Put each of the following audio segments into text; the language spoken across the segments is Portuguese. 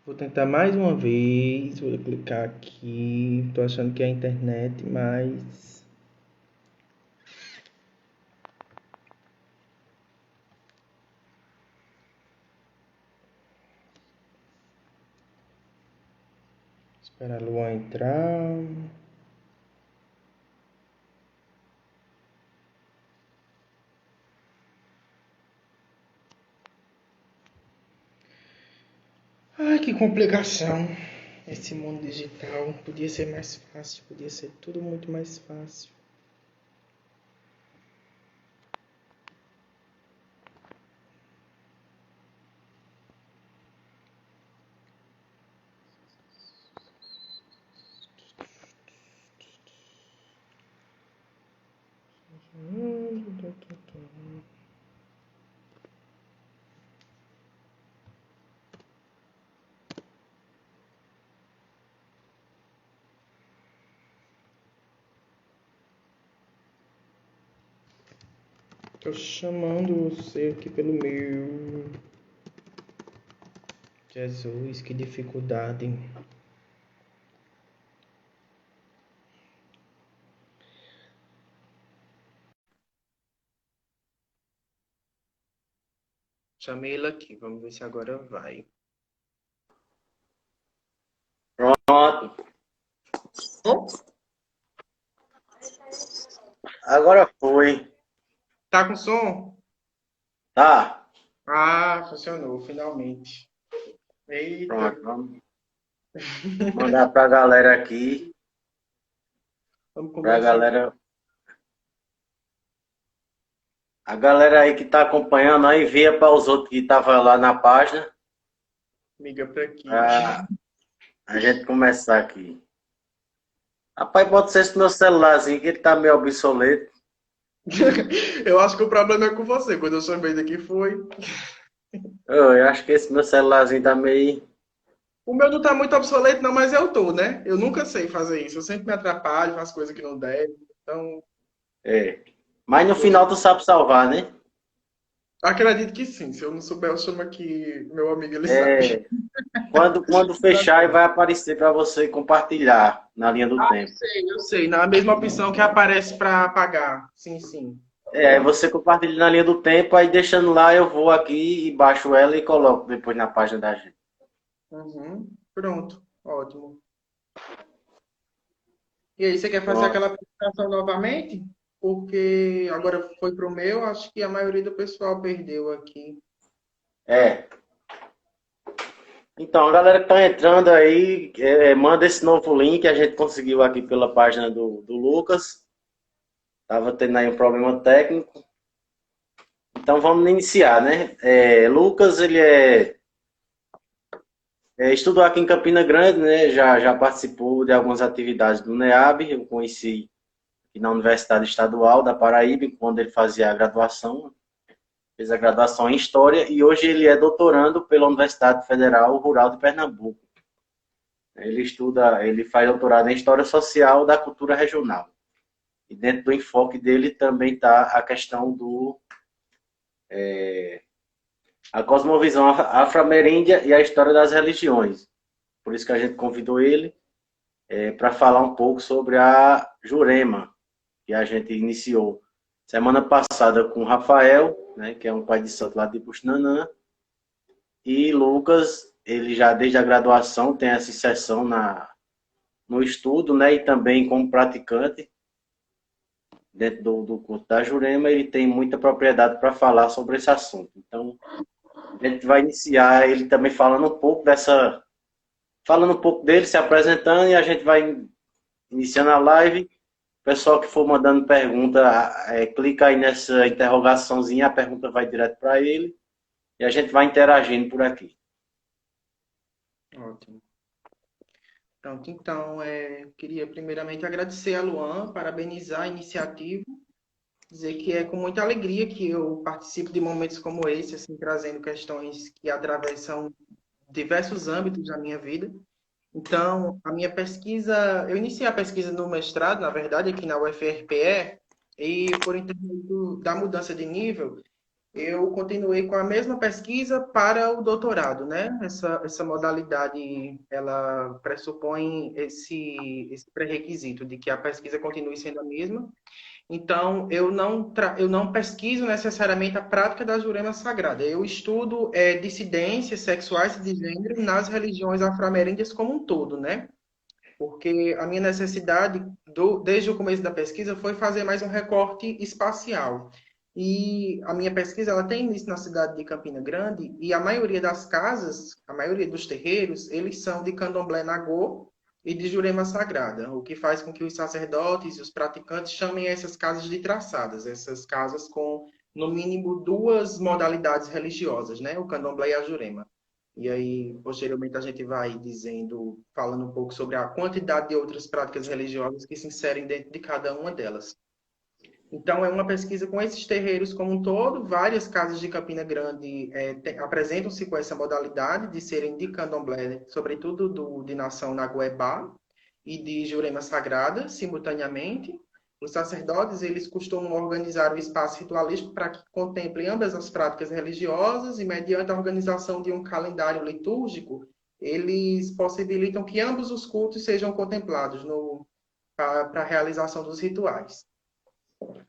Vou tentar mais uma vez. Vou clicar aqui. Tô achando que é a internet, mas. Esperar a Luan entrar. Ai, que complicação. Esse mundo digital podia ser mais fácil, podia ser tudo muito mais fácil. Tô chamando você aqui pelo meu. Jesus, que dificuldade. Chamei ele aqui, vamos ver se agora vai. Pronto. Agora foi. Tá com som? Tá. Ah, funcionou, finalmente. Eita, Pronto. Vamos mandar pra galera aqui. vamos Pra começar. galera. A galera aí que tá acompanhando aí, via para os outros que estavam lá na página. Miga pra aqui. Pra a gente começar aqui. Rapaz, pode ser esse meu celularzinho que ele tá meio obsoleto. Eu acho que o problema é com você. Quando eu chamei daqui foi. Eu acho que esse meu celularzinho tá meio. O meu não tá muito obsoleto, não, mas eu tô, né? Eu nunca sei fazer isso. Eu sempre me atrapalho, faço coisas que não devem. Então, É. Mas no eu final tu sabe salvar, né? acredito que sim. Se eu não souber, eu chamo aqui meu amigo, ele sabe. É. Quando fechar, vai aparecer para você compartilhar na linha do tempo. Eu sei. Na mesma opção que aparece para apagar. Sim, sim. É, aí você compartilha na linha do tempo, aí deixando lá, eu vou aqui e baixo ela e coloco depois na página da gente. Uhum. Pronto. Ótimo. E aí, você quer fazer Pronto. aquela apresentação novamente? Porque agora foi pro meu, acho que a maioria do pessoal perdeu aqui. É. Então, a galera que tá entrando aí, manda esse novo link que a gente conseguiu aqui pela página do Lucas. Tava tendo aí um problema técnico. Então vamos iniciar, né? Lucas, ele estudou aqui em Campina Grande, né? Já participou de algumas atividades do NEAB. Eu conheci aqui na Universidade Estadual da Paraíba, quando ele fazia a graduação. Fez a graduação em História e hoje ele é doutorando pela Universidade Federal Rural de Pernambuco. Ele faz doutorado em História Social da Cultura Regional. E dentro do enfoque dele também está a questão a cosmovisão afro-ameríndia e a história das religiões. Por isso que a gente convidou ele para falar um pouco sobre a Jurema, que a gente iniciou semana passada com o Rafael, né, que é um pai de santo lá de Puxinanã, e Lucas, ele já desde a graduação tem essa inserção no estudo, né, e também como praticante dentro do curso da Jurema, ele tem muita propriedade para falar sobre esse assunto. Então, a gente vai iniciar ele também falando um pouco dele, se apresentando, e a gente vai iniciando a live. O pessoal que for mandando pergunta, clica aí nessa interrogaçãozinha, a pergunta vai direto para ele, e a gente vai interagindo por aqui. Ótimo. Pronto, então, queria primeiramente agradecer a Luan, parabenizar a iniciativa, dizer que é com muita alegria que eu participo de momentos como esse, assim, trazendo questões que atravessam diversos âmbitos da minha vida. Então, a minha pesquisa, eu iniciei a pesquisa no mestrado, na verdade, aqui na UFRPE, e por intermédio da mudança de nível, eu continuei com a mesma pesquisa para o doutorado, né? Essa modalidade, ela pressupõe esse pré-requisito de que a pesquisa continue sendo a mesma. Então, eu não pesquiso necessariamente a prática da Jurema Sagrada. Eu estudo dissidências sexuais e de gênero nas religiões afro-ameríndias como um todo, né? Porque a minha necessidade, desde o começo da pesquisa, foi fazer mais um recorte espacial. E a minha pesquisa ela tem início na cidade de Campina Grande, e a maioria das casas, a maioria dos terreiros, eles são de candomblé nagô e de jurema sagrada, o que faz com que os sacerdotes e os praticantes chamem essas casas de traçadas, essas casas com, no mínimo, duas modalidades religiosas, né? O candomblé e a jurema. E aí, posteriormente, a gente vai dizendo, falando um pouco sobre a quantidade de outras práticas religiosas que se inserem dentro de cada uma delas. Então, é uma pesquisa com esses terreiros como um todo. Várias casas de Campina Grande apresentam-se com essa modalidade de serem de candomblé, sobretudo de nação Naguebá e de Jurema Sagrada, simultaneamente. Os sacerdotes, eles costumam organizar o espaço ritualístico para que contemple ambas as práticas religiosas e, mediante a organização de um calendário litúrgico, eles possibilitam que ambos os cultos sejam contemplados para a realização dos rituais.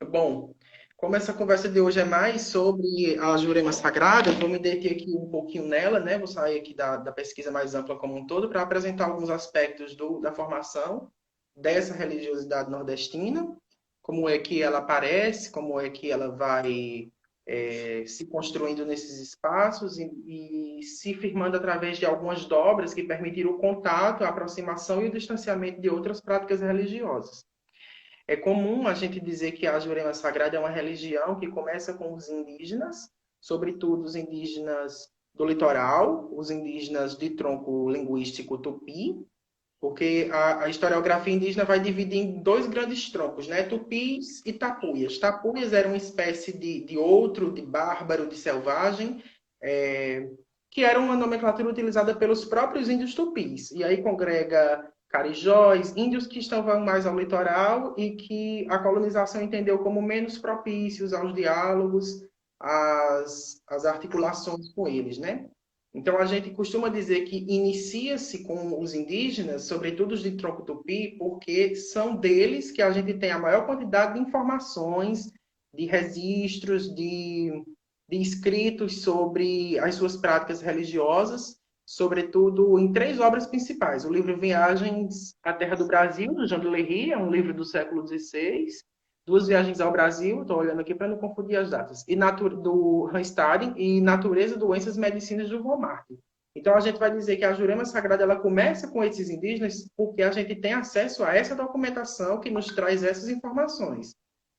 Bom, como essa conversa de hoje é mais sobre a Jurema Sagrada, eu vou me deter aqui um pouquinho nela, né? Vou sair aqui da pesquisa mais ampla como um todo para apresentar alguns aspectos da formação dessa religiosidade nordestina, como é que ela aparece, como é que ela vai se construindo nesses espaços e se firmando através de algumas dobras que permitiram o contato, a aproximação e o distanciamento de outras práticas religiosas. É comum a gente dizer que a Jurema Sagrada é uma religião que começa com os indígenas, sobretudo os indígenas do litoral, os indígenas de tronco linguístico tupi, porque a historiografia indígena vai dividir em dois grandes troncos, né? Tupis e tapuias. Tapuias eram uma espécie de outro, de bárbaro, de selvagem, é, que era uma nomenclatura utilizada pelos próprios índios tupis. E aí congrega carijóis, índios que estavam mais ao litoral e que a colonização entendeu como menos propícios aos diálogos, às articulações com eles, né? Então, a gente costuma dizer que inicia-se com os indígenas, sobretudo os de tronco tupi, porque são deles que a gente tem a maior quantidade de informações, de registros, de escritos sobre as suas práticas religiosas, sobretudo em três obras principais. O livro Viagens à Terra do Brasil, do Jean de Lery, é um livro do século XVI. Duas Viagens ao Brasil, estou olhando aqui para não confundir as datas, e do Randstad e Natureza, Doenças e Medicinas do Von Marti. Então, a gente vai dizer que a Jurema Sagrada ela começa com esses indígenas porque a gente tem acesso a essa documentação que nos traz essas informações.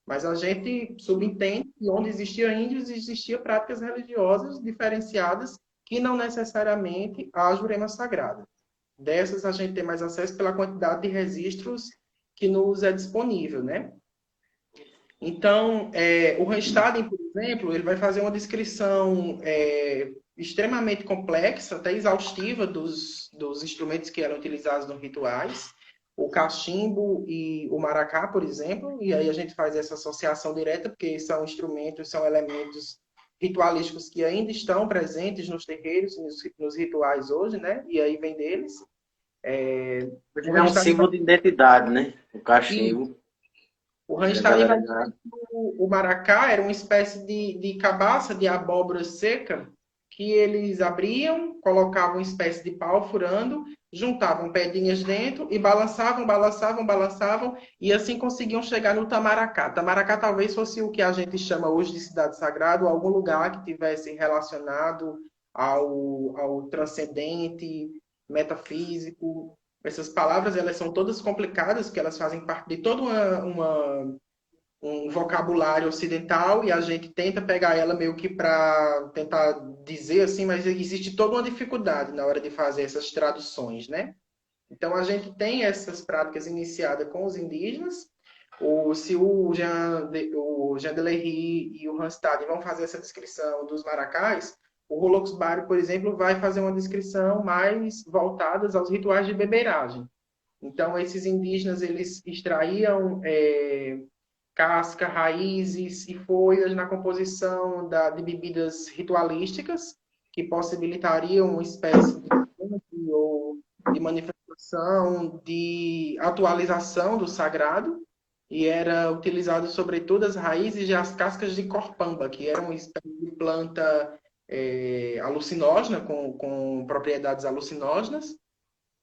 Mas a gente subentende que onde existia índios, existia práticas religiosas diferenciadas que não necessariamente a Jurema Sagrada. Dessas, a gente tem mais acesso pela quantidade de registros que nos é disponível, né? Então, o Randstad, por exemplo, ele vai fazer uma descrição extremamente complexa, até exaustiva, dos instrumentos que eram utilizados nos rituais, o cachimbo e o maracá, por exemplo, e aí a gente faz essa associação direta, porque são instrumentos, são elementos ritualísticos que ainda estão presentes nos terreiros, nos rituais hoje, né? E aí vem deles. O É um Randstad vai... símbolo de identidade, né? O E cachimbo. o E a Randstad galera vai já. dizer que o maracá era uma espécie de cabaça de abóbora seca que eles abriam, colocavam uma espécie de pau furando, juntavam pedrinhas dentro e balançavam, balançavam, balançavam e assim conseguiam chegar no tamaracá. Tamaracá talvez fosse o que a gente chama hoje de cidade sagrada, ou algum lugar que tivesse relacionado ao transcendente, metafísico. Essas palavras elas são todas complicadas, porque elas fazem parte de toda um vocabulário ocidental e a gente tenta pegar ela meio que para tentar dizer assim, mas existe toda uma dificuldade na hora de fazer essas traduções, né? Então a gente tem essas práticas iniciadas com os indígenas. Se o Jean Delery e o Randstad vão fazer essa descrição dos maracás, o Roloxbari, por exemplo, vai fazer uma descrição mais voltada aos rituais de beberagem. Então, esses indígenas, eles extraíam casca, raízes e folhas na composição de bebidas ritualísticas que possibilitariam uma espécie ou de manifestação, de atualização do sagrado, e era utilizado sobretudo as raízes e as cascas de corpamba, que eram uma espécie de planta alucinógena, com propriedades alucinógenas.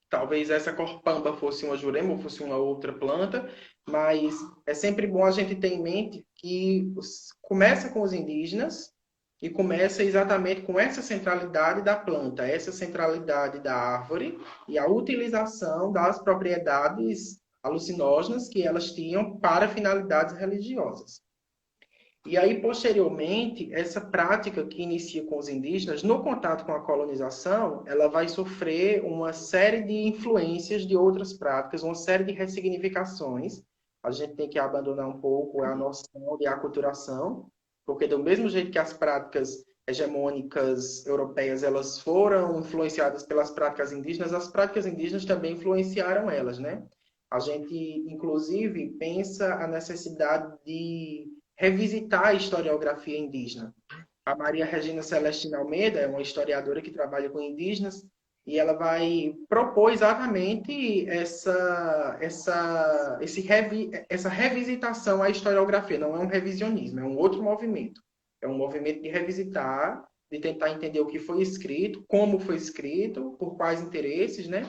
Talvez essa corpamba fosse uma jurema ou fosse uma outra planta, mas é sempre bom a gente ter em mente que começa com os indígenas e começa exatamente com essa centralidade da planta, essa centralidade da árvore e a utilização das propriedades alucinógenas que elas tinham para finalidades religiosas. E aí, posteriormente, essa prática que inicia com os indígenas, no contato com a colonização, ela vai sofrer uma série de influências de outras práticas, uma série de ressignificações. A gente tem que abandonar um pouco a noção de aculturação, porque do mesmo jeito que as práticas hegemônicas europeias elas foram influenciadas pelas práticas indígenas, as práticas indígenas também influenciaram elas, né? A gente, inclusive, pensa a necessidade de revisitar a historiografia indígena. A Maria Regina Celestina Almeida é uma historiadora que trabalha com indígenas e ela vai propor exatamente essa revisitação à historiografia. Não é um revisionismo, é um outro movimento. É um movimento de revisitar, de tentar entender o que foi escrito, como foi escrito, por quais interesses, né?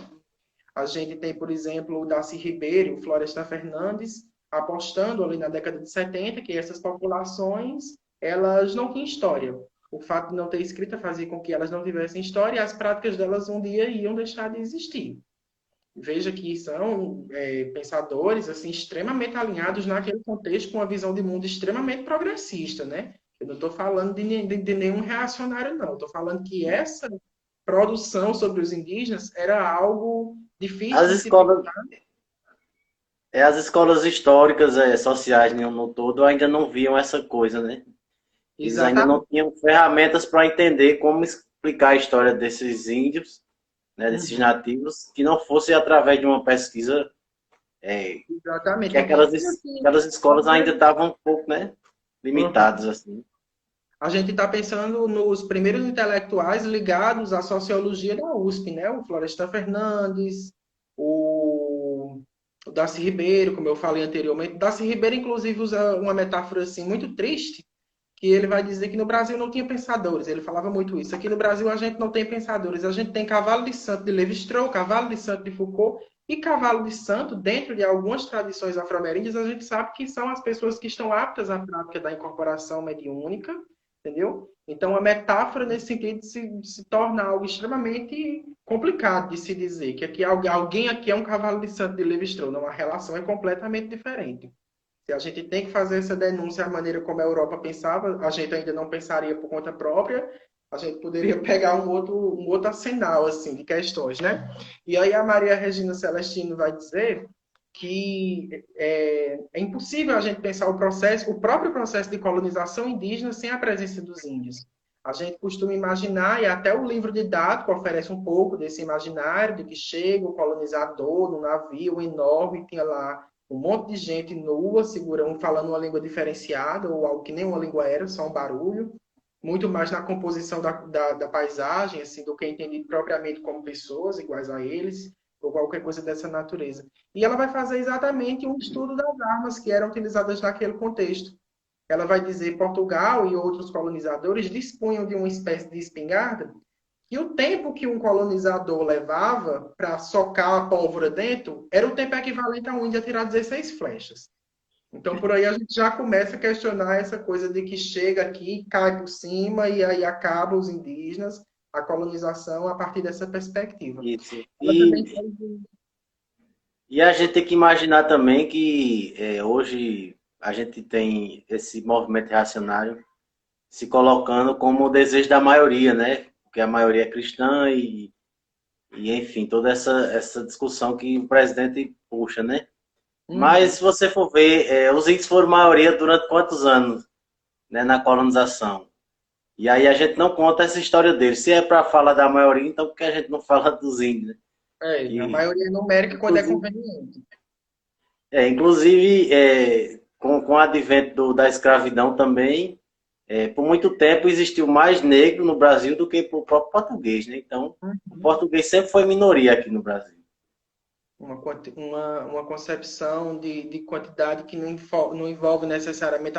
A gente tem, por exemplo, o Darcy Ribeiro, o Florestan Fernandes, apostando ali na década de 70 que essas populações elas não tinham história. O fato de não ter escrita fazia com que elas não tivessem história e as práticas delas um dia iam deixar de existir. Veja que são pensadores assim extremamente alinhados naquele contexto com uma visão de mundo extremamente progressista, né? Eu não estou falando de nenhum reacionário, não. Estou falando que essa produção sobre os indígenas era algo difícil As de se escolas, pensar. as escolas históricas, sociais no todo ainda não viam essa coisa, né? Eles ainda não Exatamente. tinham ferramentas para entender como explicar a história desses índios, né, desses Uhum. nativos, que não fosse através de uma pesquisa, que Exatamente. E assim, aquelas escolas ainda estavam um pouco, né, uhum. limitadas, assim. A gente está pensando nos primeiros intelectuais ligados à sociologia da USP, né? O Florestan Fernandes, o Darcy Ribeiro, como eu falei anteriormente. Darcy Ribeiro, inclusive, usa uma metáfora assim muito triste, que ele vai dizer que no Brasil não tinha pensadores. Ele falava muito isso. Aqui no Brasil a gente não tem pensadores. A gente tem cavalo de santo de Lévi-Strauss, cavalo de santo de Foucault e cavalo de santo, dentro de algumas tradições afro-ameríndias, a gente sabe que são as pessoas que estão aptas à prática da incorporação mediúnica, entendeu? Então, a metáfora, nesse sentido, se torna algo extremamente complicado de se dizer, que aqui alguém aqui é um cavalo de santo de Lévi-Strauss. Não, a relação é completamente diferente. Se a gente tem que fazer essa denúncia da maneira como a Europa pensava, a gente ainda não pensaria por conta própria, a gente poderia pegar um outro arsenal assim, de questões, né? E aí a Maria Regina Celestino vai dizer que é impossível a gente pensar o próprio processo de colonização indígena sem a presença dos índios. A gente costuma imaginar, e até o livro didático oferece um pouco desse imaginário, de que chega o colonizador no navio enorme, tinha lá um monte de gente nua, segurando, falando uma língua diferenciada, ou algo que nem uma língua era, só um barulho. Muito mais na composição da paisagem, assim, do que entendido propriamente como pessoas iguais a eles, ou qualquer coisa dessa natureza. E ela vai fazer exatamente um estudo das armas que eram utilizadas naquele contexto. Ela vai dizer Portugal e outros colonizadores dispunham de uma espécie de espingarda e o tempo que um colonizador levava para socar a pólvora dentro era o tempo equivalente a um índio atirar 16 flechas. Então, por aí a gente já começa a questionar essa coisa de que chega aqui, cai por cima e aí acaba os indígenas, a colonização a partir dessa perspectiva. Isso. Ela também E a gente tem que imaginar também que hoje a gente tem esse movimento reacionário se colocando como o desejo da maioria, né? Porque a maioria é cristã e enfim, toda essa discussão que o presidente puxa, né? Mas Uhum. se você for ver, os índios foram maioria durante quantos anos, né, na colonização? E aí a gente não conta essa história deles. Se é para falar da maioria, então por que a gente não fala dos índios, né? A E, maioria é numérica quando é inclusive, conveniente. inclusive, com o advento da escravidão também, por muito tempo existiu mais negro no Brasil do que o próprio português, né? Então, o Uhum. português sempre foi minoria aqui no Brasil. Uma concepção de quantidade que não envolve necessariamente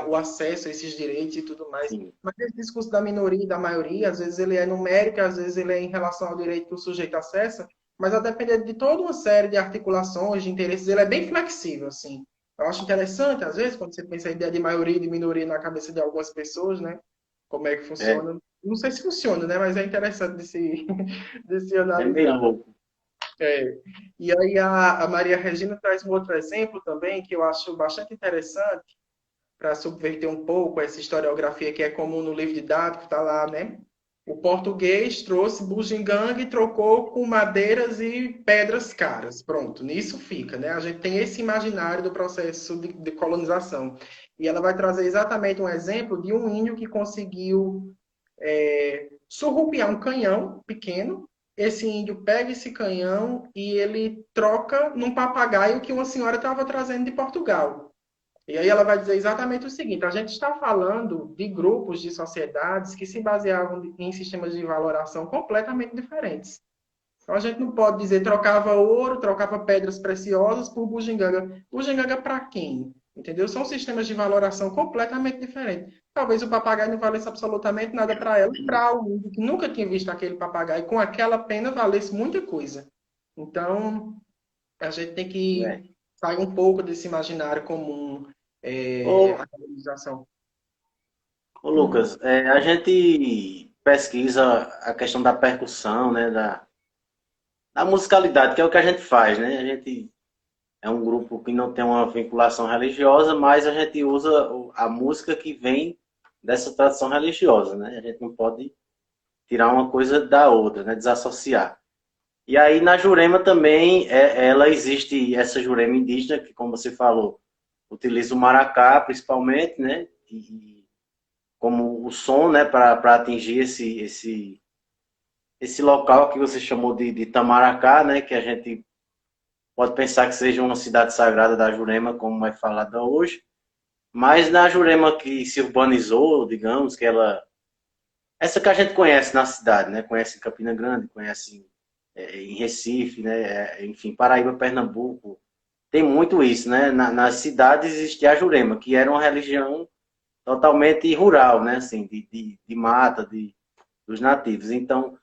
o acesso a esses direitos e tudo mais. Sim, Mas esse discurso da minoria e da maioria, às vezes ele é numérico, às vezes ele é em relação ao direito que o sujeito acessa, mas a depender de toda uma série de articulações, de interesses, ele é bem flexível, assim. Eu acho interessante, às vezes, quando você pensa a ideia de maioria e de minoria na cabeça de algumas pessoas, né? Como é que é, funciona. Não sei se funciona, né? Mas é interessante de se é meio analisar. louco. É. E aí a Maria Regina traz um outro exemplo também que eu acho bastante interessante para subverter um pouco essa historiografia que é comum no livro didático, está lá, né? O português trouxe bugiganga e trocou com madeiras e pedras caras. Pronto, nisso fica, né? A gente tem esse imaginário do processo de colonização. E ela vai trazer exatamente um exemplo de um índio que conseguiu surrupiar um canhão pequeno. Esse índio pega esse canhão e ele troca num papagaio que uma senhora estava trazendo de Portugal. E aí ela vai dizer exatamente o seguinte: a gente está falando de grupos de sociedades que se baseavam em sistemas de valoração completamente diferentes. Então a gente não pode dizer trocava ouro, trocava pedras preciosas por bugiganga. Bugiganga para quem? Entendeu? São sistemas de valoração completamente diferentes. Talvez o papagaio não valesse absolutamente nada para ela, e para o índio que nunca tinha visto aquele papagaio com aquela pena valesse muita coisa. Então a gente tem É. que sair um pouco desse imaginário comum Ô, a colonização. ô Lucas, a gente pesquisa a questão da percussão, né, da musicalidade, que é o que a gente faz, né? A gente é um grupo que não tem uma vinculação religiosa, mas a gente usa a música que vem dessa tradição religiosa, né? A gente não pode tirar uma coisa da outra, né? Desassociar. E aí na Jurema também, ela existe essa Jurema indígena, que como você falou, utiliza o maracá principalmente, né? E como o som, né? Para atingir esse local que você chamou de Tamaracá, né? Que a gente pode pensar que seja uma cidade sagrada da Jurema, como é falada hoje. Mas na Jurema que se urbanizou, digamos, que ela. Essa que a gente conhece na cidade, né? Conhece em Campina Grande, conhece em Recife, né? Enfim, Paraíba, Pernambuco. Tem muito isso, né? Nas cidades existia a Jurema, que era uma religião totalmente rural, né? Assim, de mata, dos nativos. Então,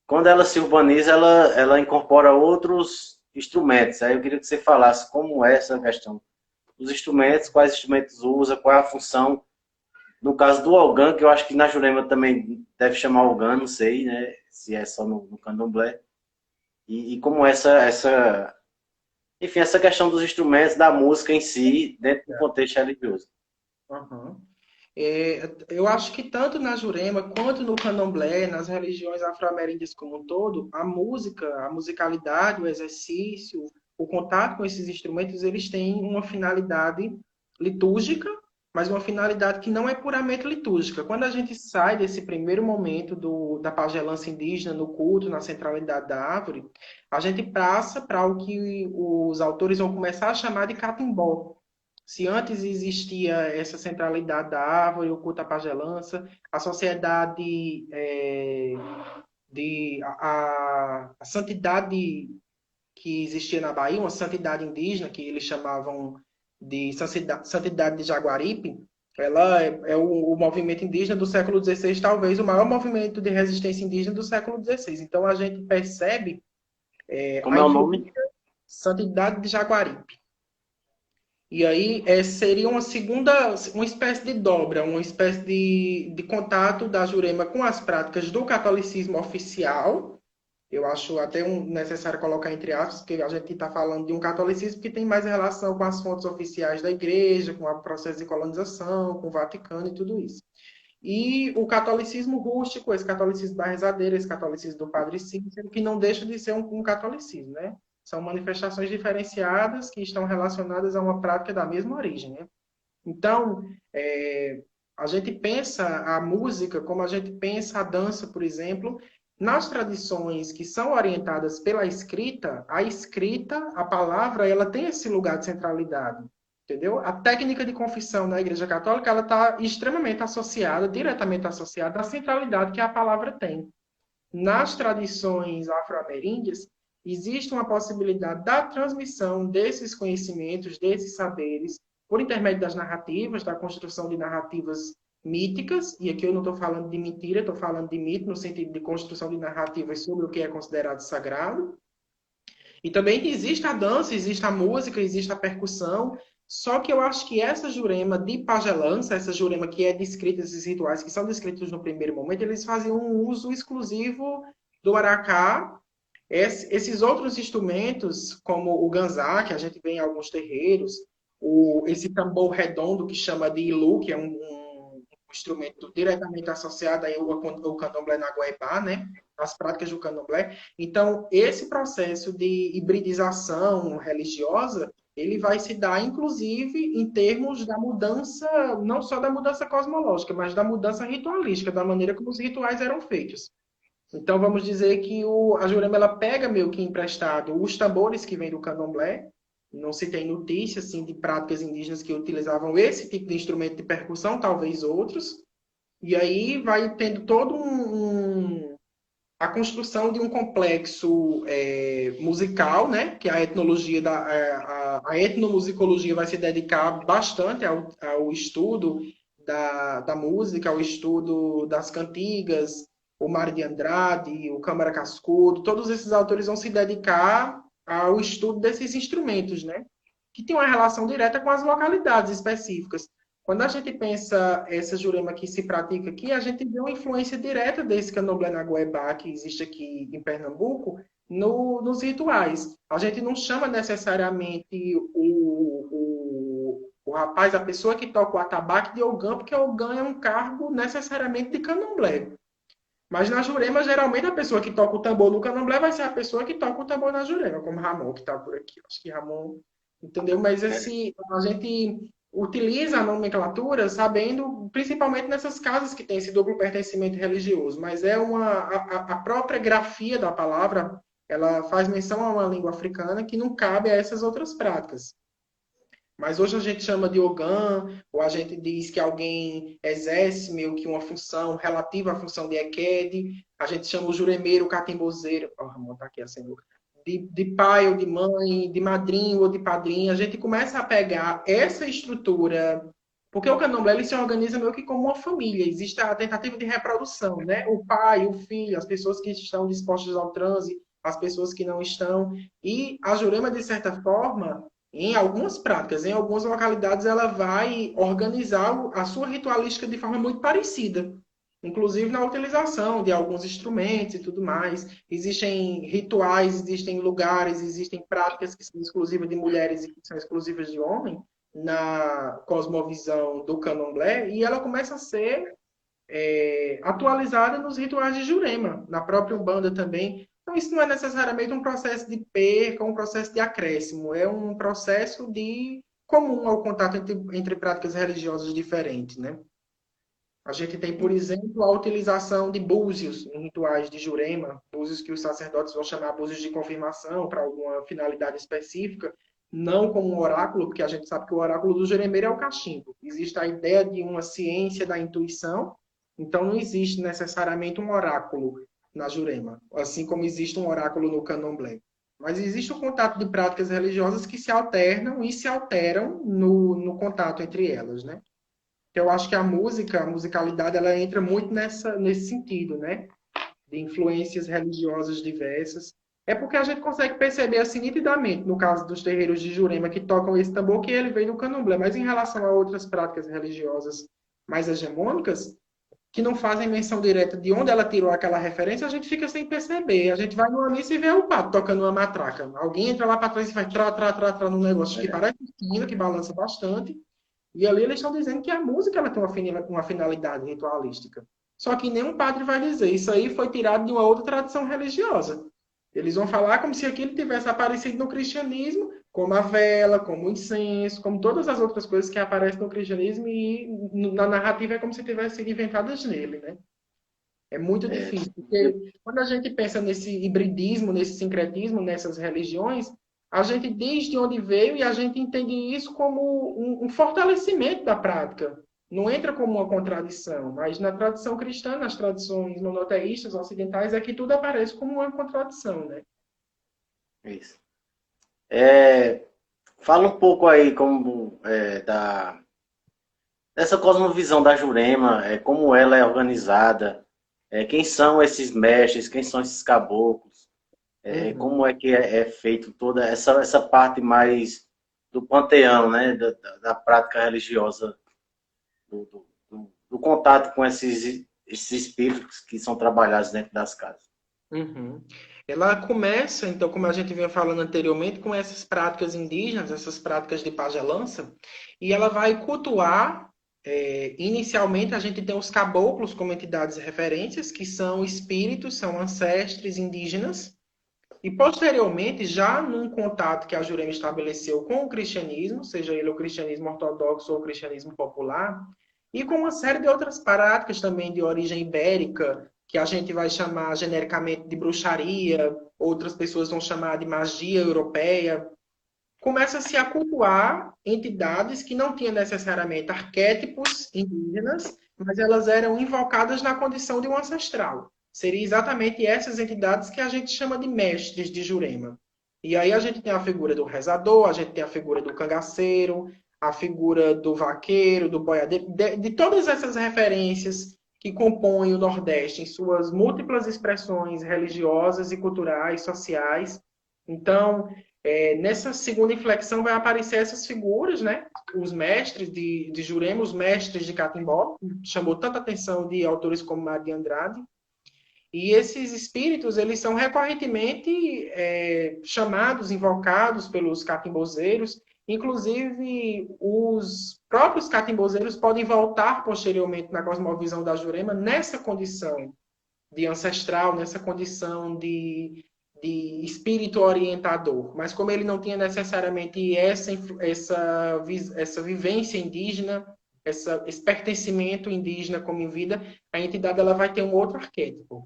quando ela se urbaniza, ela incorpora outros instrumentos. Aí eu queria que você falasse como é essa questão dos instrumentos, quais instrumentos usa, qual é a função. No caso do Algan, que eu acho que na Jurema também deve chamar Algan, não sei, né? Se é só no candomblé. E como enfim, essa questão dos instrumentos, da música em si, dentro do contexto religioso. Uhum. Eu acho que tanto na Jurema quanto no Candomblé, nas religiões afro-ameríndias como um todo, a música, a musicalidade, o exercício, o contato com esses instrumentos, eles têm uma finalidade litúrgica, mas uma finalidade que não é puramente litúrgica. Quando a gente sai desse primeiro momento da pagelança indígena no culto, na centralidade da árvore, a gente passa para o que os autores vão começar a chamar de catimbó. Se antes existia essa centralidade da árvore, o culto à pagelança, a sociedade, a santidade que existia na Bahia, uma santidade indígena, que eles chamavam de santidade de Jaguaripe, ela é o movimento indígena do século XVI, talvez o maior movimento de resistência indígena do século XVI. Então a gente percebe Como a é o nome? influência santidade de Jaguaripe. E aí seria uma segunda, uma espécie de dobra, uma espécie de contato da Jurema com as práticas do catolicismo oficial. Eu acho até necessário colocar entre aspas, porque a gente está falando de um catolicismo que tem mais relação com as fontes oficiais da igreja, com o processo de colonização, com o Vaticano e tudo isso. E o catolicismo rústico, esse catolicismo da rezadeira, esse catolicismo do Padre Cícero, que não deixa de ser um catolicismo, né? São manifestações diferenciadas que estão relacionadas a uma prática da mesma origem, né? Então, a gente pensa a música como a gente pensa a dança, por exemplo, nas tradições que são orientadas pela escrita, a escrita, a palavra, ela tem esse lugar de centralidade. Entendeu? A técnica de confissão na Igreja Católica ela está extremamente associada, diretamente associada à centralidade que a palavra tem. Nas tradições afro-ameríndias, existe uma possibilidade da transmissão desses conhecimentos, desses saberes, por intermédio das narrativas, da construção de narrativas míticas, e aqui eu não estou falando de mentira, estou falando de mito, no sentido de construção de narrativas sobre o que é considerado sagrado. E também existe a dança, existe a música, existe a percussão, só que eu acho que essa Jurema de pagelança, essa Jurema que é descrita, esses rituais que são descritos no primeiro momento, eles faziam um uso exclusivo do aracá. Esses outros instrumentos, como o ganzá, que a gente vê em alguns terreiros, esse tambor redondo que chama de ilu, que é um instrumento diretamente associado aí ao candomblé na Guaibá, né? As práticas do candomblé. Então, esse processo de hibridização religiosa, ele vai se dar, inclusive, em termos da mudança, não só da mudança cosmológica, mas da mudança ritualística, da maneira como os rituais eram feitos. Então, vamos dizer que a Jurema ela pega meio que emprestado os tambores que vêm do candomblé. Não se tem notícia assim, de práticas indígenas que utilizavam esse tipo de instrumento de percussão, talvez outros. E aí vai tendo todo a construção de um complexo musical, né? Que a etnologia a etnomusicologia vai se dedicar bastante ao estudo da música, ao estudo das cantigas, o Mário de Andrade, o Câmara Cascudo, todos esses autores vão se dedicar ao estudo desses instrumentos, né? Que tem uma relação direta com as localidades específicas. Quando a gente pensa essa Jurema que se pratica aqui, a gente vê uma influência direta desse candomblé na Goiabá, que existe aqui em Pernambuco, nos rituais. A gente não chama necessariamente o rapaz, a pessoa que toca o atabaque de Ogã, porque Ogã é um cargo necessariamente de candomblé. Mas na Jurema, geralmente, a pessoa que toca o tambor no candomblé vai ser a pessoa que toca o tambor na Jurema, como Ramon, que está por aqui. Acho que Ramon, entendeu? Mas a gente utiliza a nomenclatura sabendo, principalmente nessas casas que tem esse duplo pertencimento religioso, mas a própria grafia da palavra, ela faz menção a uma língua africana que não cabe a essas outras práticas. Mas hoje a gente chama de Ogã, ou a gente diz que alguém exerce meio que uma função relativa à função de Eked. A gente chama o juremeiro, o catimbozeiro, oh, Ramon, tá aqui assim, de pai ou de mãe, de madrinho ou de padrinho. A gente começa a pegar essa estrutura, porque o candomblé ele se organiza meio que como uma família. Existe a tentativa de reprodução, né? O pai, o filho, as pessoas que estão dispostas ao transe, as pessoas que não estão. E a Jurema, de certa forma, em algumas práticas, em algumas localidades, ela vai organizar a sua ritualística de forma muito parecida, inclusive na utilização de alguns instrumentos e tudo mais. Existem rituais, existem lugares, existem práticas que são exclusivas de mulheres e que são exclusivas de homem na cosmovisão do candomblé, e ela começa a ser atualizada nos rituais de Jurema, na própria Umbanda também. Então, isso não é necessariamente um processo de perca, um processo de acréscimo, é um processo de comum ao contato entre práticas religiosas diferentes, né? A gente tem, por exemplo, a utilização de búzios em rituais de Jurema, búzios que os sacerdotes vão chamar búzios de confirmação para alguma finalidade específica, não como um oráculo, porque a gente sabe que o oráculo do juremeiro é o cachimbo. Existe a ideia de uma ciência da intuição, então não existe necessariamente um oráculo na Jurema, assim como existe um oráculo no candomblé. Mas existe o contato de práticas religiosas que se alternam e se alteram no contato entre elas, né? Eu acho que a música, a musicalidade, ela entra muito nesse sentido, né? De influências religiosas diversas. É porque a gente consegue perceber assim nitidamente, no caso dos terreiros de Jurema que tocam esse tambor, que ele vem do candomblé. Mas em relação a outras práticas religiosas mais hegemônicas, que não fazem menção direta de onde ela tirou aquela referência, a gente fica sem perceber. A gente vai numa missa e vê o padre tocando uma matraca. Alguém entra lá para trás e vai trá num negócio que parece um sino, que balança bastante. E ali eles estão dizendo que a música ela tem uma finalidade ritualística. Só que nenhum padre vai dizer. Isso aí foi tirado de uma outra tradição religiosa. Eles vão falar como se aquilo tivesse aparecido no cristianismo, como a vela, como o incenso, como todas as outras coisas que aparecem no cristianismo e na narrativa é como se tivessem sido inventadas nele, né? É muito É, difícil, porque quando a gente pensa nesse hibridismo, nesse sincretismo, nessas religiões, a gente diz de onde veio e a gente entende isso como um fortalecimento da prática. Não entra como uma contradição, mas na tradição cristã, nas tradições monoteístas ocidentais, é que tudo aparece como uma contradição, né? Isso. É, fala um pouco aí como dessa cosmovisão da Jurema, como ela é organizada, quem são esses mestres, quem são esses caboclos, Uhum. como é que é feito toda essa parte mais do panteão, né, da prática religiosa, do contato com esses espíritos que são trabalhados dentro das casas. Uhum. Ela começa, então, como a gente vinha falando anteriormente, com essas práticas indígenas, essas práticas de pagelança, e ela vai cultuar. Inicialmente, a gente tem os caboclos como entidades referências, que são espíritos, são ancestres indígenas, e posteriormente, já num contato que a Jurema estabeleceu com o cristianismo, seja ele o cristianismo ortodoxo ou o cristianismo popular, e com uma série de outras práticas também de origem ibérica, que a gente vai chamar genericamente de bruxaria, outras pessoas vão chamar de magia europeia, começa-se a cultuar entidades que não tinham necessariamente arquétipos indígenas, mas elas eram invocadas na condição de um ancestral. Seriam exatamente essas entidades que a gente chama de mestres de Jurema. E aí a gente tem a figura do rezador, a gente tem a figura do cangaceiro, a figura do vaqueiro, do boiadeiro, de todas essas referências que compõem o Nordeste em suas múltiplas expressões religiosas e culturais, sociais. Então, nessa segunda inflexão vai aparecer essas figuras, né? Os mestres de Jurema, os mestres de Catimbó, chamou tanta atenção de autores como Maria Andrade. E esses espíritos, eles são recorrentemente chamados, invocados pelos catimbozeiros. Inclusive, os próprios catimbozeiros podem voltar posteriormente na cosmovisão da Jurema nessa condição de ancestral, nessa condição de espírito orientador. Mas como ele não tinha necessariamente essa vivência indígena, esse pertencimento indígena como em vida, a entidade ela vai ter um outro arquétipo.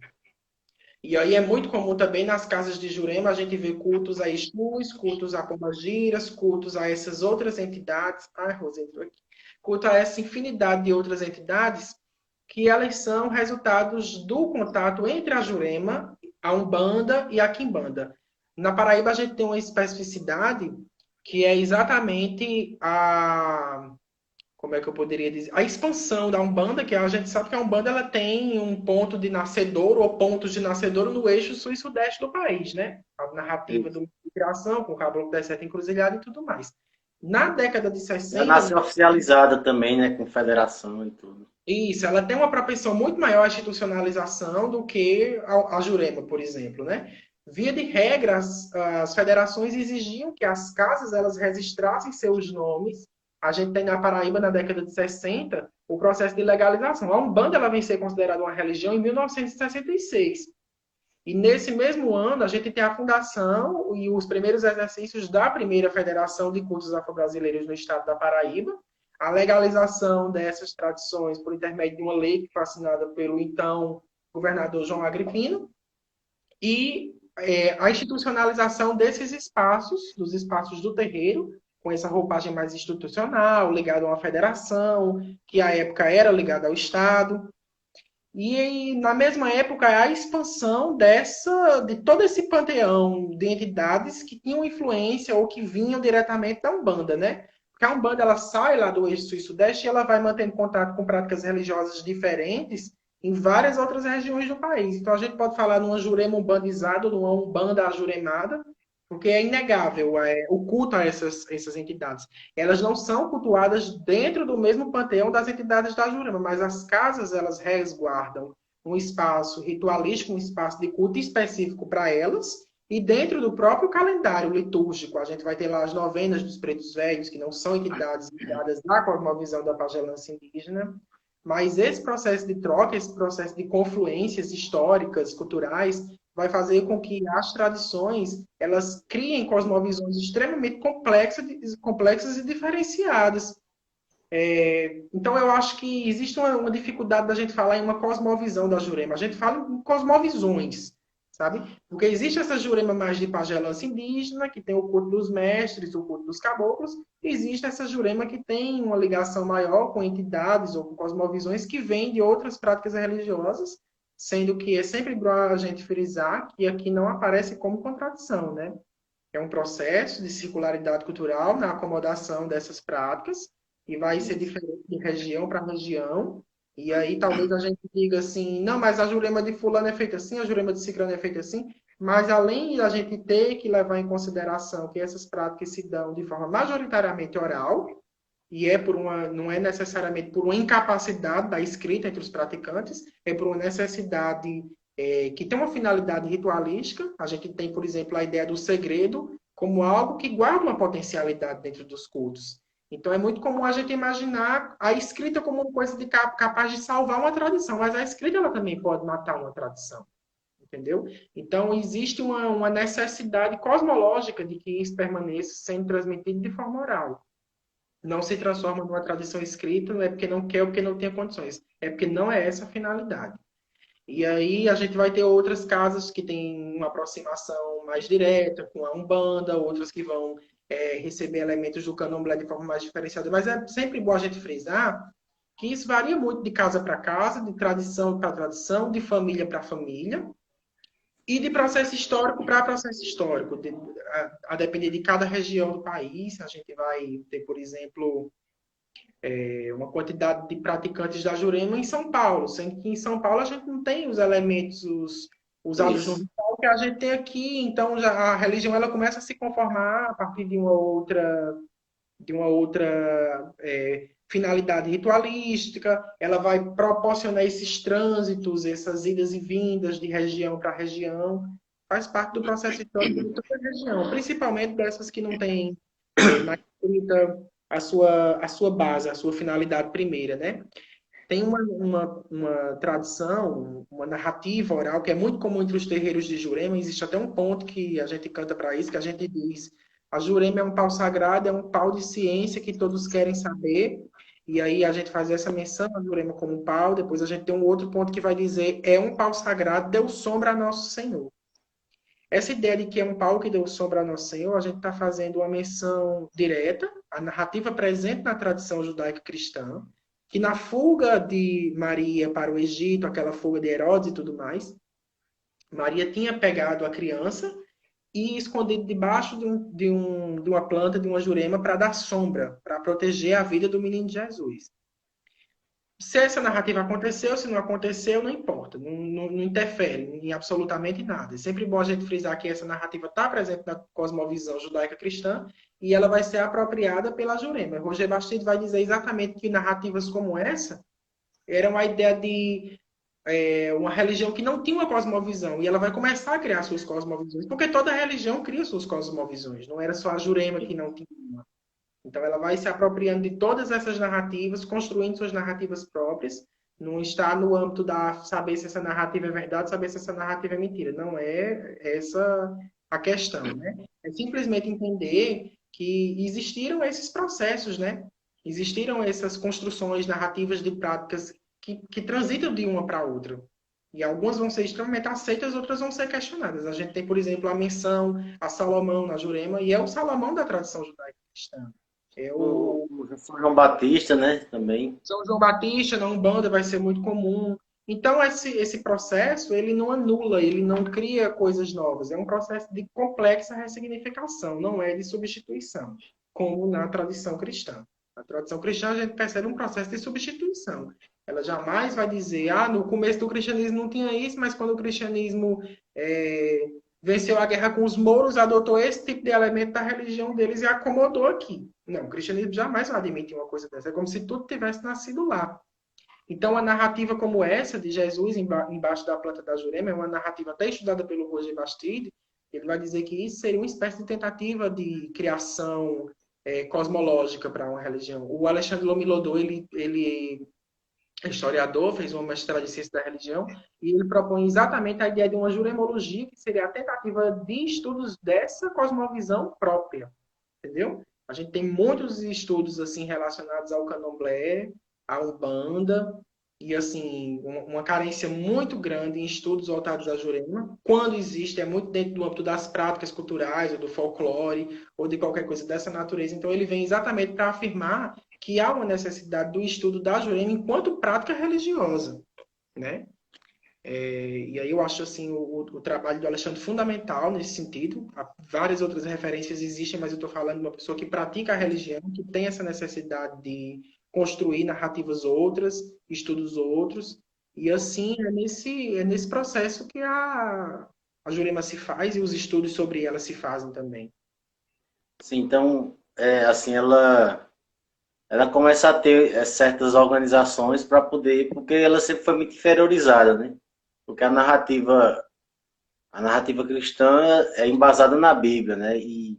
E aí é muito comum também nas casas de Jurema a gente ver cultos a Exus, cultos a Pombagiras, cultos a essas outras entidades. Ai, Rosa entrou aqui. Culto a essa infinidade de outras entidades que elas são resultados do contato entre a Jurema, a Umbanda e a Quimbanda. Na Paraíba a gente tem uma especificidade que é exatamente como é que eu poderia dizer? A expansão da Umbanda, que a gente sabe que a Umbanda ela tem um ponto de nascedor ou pontos de nascedor no eixo sul e sudeste do país, né? A narrativa Isso. do migração, com o Caboclo das Sete Encruzilhadas e tudo mais. Na década de Já 60, nasceu oficializada também, né, com federação e tudo. isso, ela tem uma propensão muito maior à institucionalização do que a Jurema, por exemplo, né? Via de regra, as federações exigiam que as casas elas registrassem seus nomes. A gente tem na Paraíba, na década de 60, o processo de legalização. A Umbanda ela vem ser considerada uma religião em 1966. E nesse mesmo ano, a gente tem a fundação e os primeiros exercícios da primeira Federação de Cultos Afro-Brasileiros no estado da Paraíba, a legalização dessas tradições por intermédio de uma lei que foi assinada pelo então governador João Agripino, e a institucionalização desses espaços, dos espaços do terreiro, com essa roupagem mais institucional, ligada a uma federação, que à época era ligada ao Estado, e na mesma época a expansão de todo esse panteão de entidades que tinham influência ou que vinham diretamente da Umbanda, né? Porque a Umbanda ela sai lá do eixo sul e sudeste e ela vai mantendo contato com práticas religiosas diferentes em várias outras regiões do país. Então a gente pode falar numa Jurema umbandizada, numa Umbanda ajuremada, porque é inegável o culto a essas entidades. Elas não são cultuadas dentro do mesmo panteão das entidades da Jurema, mas as casas elas resguardam um espaço ritualístico, um espaço de culto específico para elas, e dentro do próprio calendário litúrgico, a gente vai ter lá as novenas dos pretos velhos, que não são entidades ligadas na cosmovisão da pagelança indígena, mas esse processo de troca, esse processo de confluências históricas, culturais, vai fazer com que as tradições elas criem cosmovisões extremamente complexas e diferenciadas. Então, eu acho que existe uma dificuldade da gente falar em uma cosmovisão da Jurema. A gente fala em cosmovisões, sabe? Porque existe essa Jurema mais de pagelança indígena, que tem o culto dos mestres, o culto dos caboclos, e existe essa Jurema que tem uma ligação maior com entidades ou com cosmovisões que vêm de outras práticas religiosas, sendo que é sempre bom a gente frisar que aqui não aparece como contradição, né? É um processo de circularidade cultural na acomodação dessas práticas e vai ser Isso. diferente de região para região. E aí talvez a gente diga assim, não, mas a jurema de fulano é feita assim, a jurema de ciclano é feita assim. Mas além da gente ter que levar em consideração que essas práticas se dão de forma majoritariamente oral, e é por uma, não é necessariamente por uma incapacidade da escrita entre os praticantes, é por uma necessidade que tem uma finalidade ritualística. A gente tem, por exemplo, a ideia do segredo como algo que guarda uma potencialidade dentro dos cultos. Então, é muito comum a gente imaginar a escrita como uma coisa capaz de salvar uma tradição, mas a escrita ela também pode matar uma tradição, entendeu? Então, existe uma necessidade cosmológica de que isso permaneça sendo transmitido de forma oral. Não se transforma numa tradição escrita, não é porque não quer ou porque não tem condições, é porque não é essa a finalidade. E aí a gente vai ter outras casas que têm uma aproximação mais direta com a Umbanda, outras que vão receber elementos do Candomblé de forma mais diferenciada. Mas é sempre bom a gente frisar que isso varia muito de casa para casa, de tradição para tradição, de família para família, e de processo histórico para processo histórico. A depender de cada região do país, a gente vai ter, por exemplo, uma quantidade de praticantes da Jurema em São Paulo, sendo que em São Paulo a gente não tem os elementos usados no Isso. ritual que a gente tem aqui, então já a religião ela começa a se conformar a partir de uma outra finalidade ritualística, ela vai proporcionar esses trânsitos, essas idas e vindas de região para região, faz parte do processo histórico de toda a região, principalmente dessas que não têm mais escrita a sua base, a sua finalidade primeira, né? Tem uma tradição, uma narrativa oral que é muito comum entre os terreiros de Jurema. Existe até um ponto que a gente canta para isso, que a gente diz: a Jurema é um pau sagrado, é um pau de ciência que todos querem saber. E aí a gente faz essa menção a Jurema como um pau. Depois a gente tem um outro ponto que vai dizer: é um pau sagrado, deu sombra a Nosso Senhor. Essa ideia de que é um pau que deu sombra a Nosso Senhor, a gente está fazendo uma menção direta à narrativa presente na tradição judaica cristã, que na fuga de Maria para o Egito, aquela fuga de Herodes e tudo mais, Maria tinha pegado a criança e escondido debaixo de uma planta, de uma jurema, para dar sombra, para proteger a vida do menino Jesus. Se essa narrativa aconteceu, se não aconteceu, não importa, não interfere em absolutamente nada. É sempre bom a gente frisar que essa narrativa está presente na cosmovisão judaica cristã e ela vai ser apropriada pela Jurema. Roger Bastide vai dizer exatamente que narrativas como essa eram a ideia de uma religião que não tinha uma cosmovisão e ela vai começar a criar suas cosmovisões, porque toda religião cria suas cosmovisões, não era só a Jurema que não tinha uma. Então, ela vai se apropriando de todas essas narrativas, construindo suas narrativas próprias. Não está no âmbito da saber se essa narrativa é verdade, saber se essa narrativa é mentira. Não é essa a questão, né? É simplesmente entender que existiram esses processos, né? Existiram essas construções narrativas de práticas que transitam de uma para outra. E algumas vão ser extremamente aceitas, outras vão ser questionadas. A gente tem, por exemplo, a menção a Salomão na Jurema, e é o Salomão da tradição judaica cristã. É o O São João Batista, né? Também. São João Batista na Umbanda vai ser muito comum. Então, esse processo, ele não anula, ele não cria coisas novas. É um processo de complexa ressignificação, não é de substituição, como na tradição cristã. Na tradição cristã, a gente percebe um processo de substituição. Ela jamais vai dizer, no começo do cristianismo não tinha isso, mas quando o cristianismo venceu a guerra com os mouros, adotou esse tipo de elemento da religião deles e acomodou aqui. Não, o cristianismo jamais vai admitir uma coisa dessa. É como se tudo tivesse nascido lá. Então, a narrativa como essa, de Jesus embaixo da planta da Jurema, é uma narrativa até estudada pelo Roger Bastide. Ele vai dizer que isso seria uma espécie de tentativa de criação cosmológica para uma religião. O Alexandre Lomilodô, ele é historiador, fez uma mestrado de ciência da religião, e ele propõe exatamente a ideia de uma juremologia, que seria a tentativa de estudos dessa cosmovisão própria, entendeu? A gente tem muitos estudos assim relacionados ao candomblé, à Umbanda, e assim, uma carência muito grande em estudos voltados à Jurema. Quando existe, é muito dentro do âmbito das práticas culturais, ou do folclore, ou de qualquer coisa dessa natureza. Então, ele vem exatamente para afirmar que há uma necessidade do estudo da Jurema enquanto prática religiosa, né? E aí eu acho assim o trabalho do Alexandre fundamental nesse sentido. Várias outras referências existem, mas eu estou falando de uma pessoa que pratica a religião, que tem essa necessidade de construir narrativas outras, estudos outros. E assim é nesse processo que a Jurema se faz e os estudos sobre ela se fazem também. Sim, então, assim, ela começa a ter certas organizações para poder, porque ela sempre foi muito inferiorizada, né? Porque a narrativa cristã é embasada na Bíblia, né? E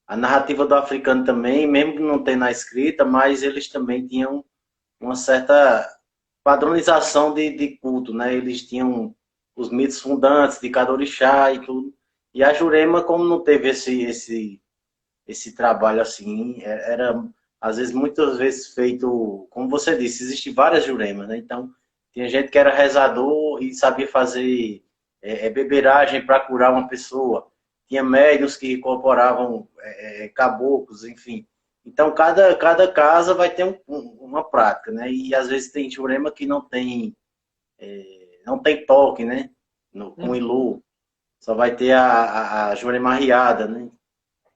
a narrativa do africano também, mesmo que não tenha na escrita, mas eles também tinham uma certa padronização de culto, né? Eles tinham os mitos fundantes de cada orixá e tudo. E a Jurema, como não teve esse trabalho assim, era às vezes, muitas vezes feito, como você disse, existe várias Juremas, né? Então, tinha gente que era rezador e sabia fazer beberagem para curar uma pessoa. Tinha médiuns que incorporavam caboclos, enfim. Então, cada casa vai ter uma prática, né? E às vezes tem Jurema que não tem toque, né? Com Uhum. Ilu. Só vai ter a Jurema Riada, né?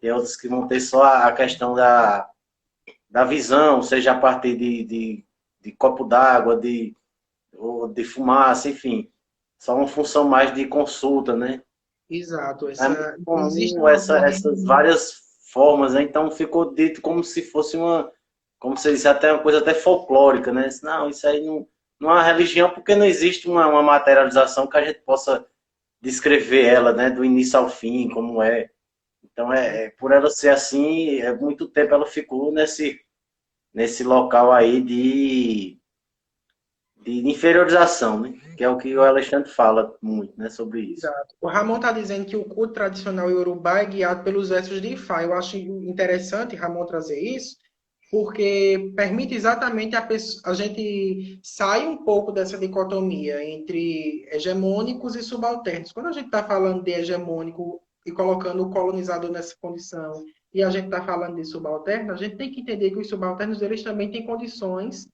Tem outros que vão ter só a questão da visão, seja a partir de copo d'água, ou de fumaça, enfim. Só uma função mais de consulta, né? Exato. É muito Então, existe comum uma essas várias formas, né? Então ficou dito como se fosse como se disse, até uma coisa até folclórica, né? Não, isso aí não é uma religião porque não existe uma materialização que a gente possa descrever ela, né? Do início ao fim, como é. Então, por ela ser assim, muito tempo ela ficou nesse local aí de inferiorização, né? Que é o que o Alexandre fala muito, né, sobre isso. Exato. O Ramon está dizendo que o culto tradicional iorubá é guiado pelos versos de Ifá. Eu acho interessante Ramon trazer isso, porque permite exatamente a gente sair um pouco dessa dicotomia entre hegemônicos e subalternos. Quando a gente está falando de hegemônico e colocando o colonizador nessa condição, e a gente está falando de subalterno, a gente tem que entender que os subalternos eles também têm condições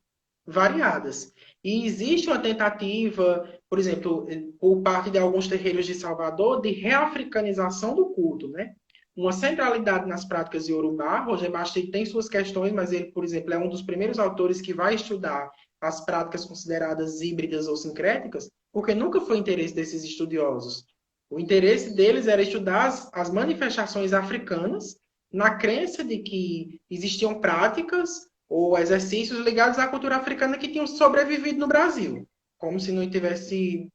variadas. E existe uma tentativa, por exemplo, por parte de alguns terreiros de Salvador, de reafricanização do culto, né? Uma centralidade nas práticas de Yorubá. Roger Bastide tem suas questões, mas ele, por exemplo, é um dos primeiros autores que vai estudar as práticas consideradas híbridas ou sincréticas, porque nunca foi interesse desses estudiosos. O interesse deles era estudar as manifestações africanas na crença de que existiam práticas ou exercícios ligados à cultura africana que tinham sobrevivido no Brasil, como se não tivesse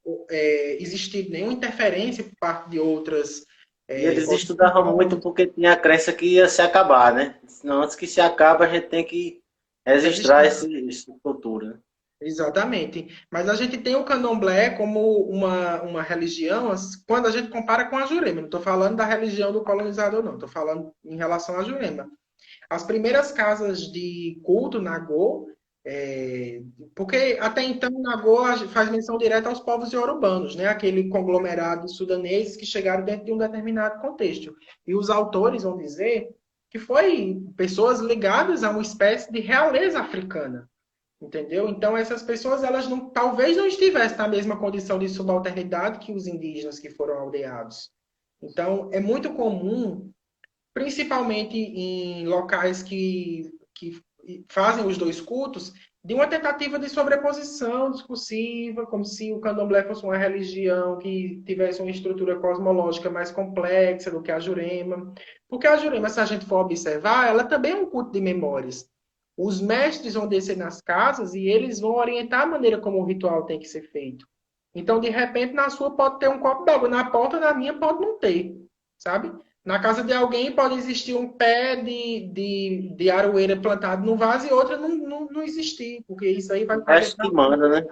existido nenhuma interferência por parte de outras. E eles estudavam muito porque tinha a crença que ia se acabar, né? Senão, antes que se acabe, a gente tem que registrar essa cultura, né? Exatamente. Mas a gente tem o candomblé como uma religião, quando a gente compara com a Jurema. Não estou falando da religião do colonizador, não. Estou falando em relação à Jurema. As primeiras casas de culto, Nagô, porque até então Nagô faz menção direta aos povos iorubanos, né? Aquele conglomerado sudanês que chegaram dentro de um determinado contexto. E os autores vão dizer que foi pessoas ligadas a uma espécie de realeza africana, entendeu? Então essas pessoas elas não, talvez não estivessem na mesma condição de subalternidade que os indígenas que foram aldeados. Então é muito comum principalmente em locais que fazem os dois cultos, de uma tentativa de sobreposição discursiva, como se o candomblé fosse uma religião que tivesse uma estrutura cosmológica mais complexa do que a Jurema. Porque a Jurema, se a gente for observar, ela também é um culto de memórias. Os mestres vão descer nas casas e eles vão orientar a maneira como o ritual tem que ser feito. Então, de repente, na sua pode ter um copo d'água, na porta da minha pode não ter, sabe? Na casa de alguém pode existir um pé de aroeira plantado no vaso e outra não existir, porque isso aí vai fazer Acho que parte. manda, né?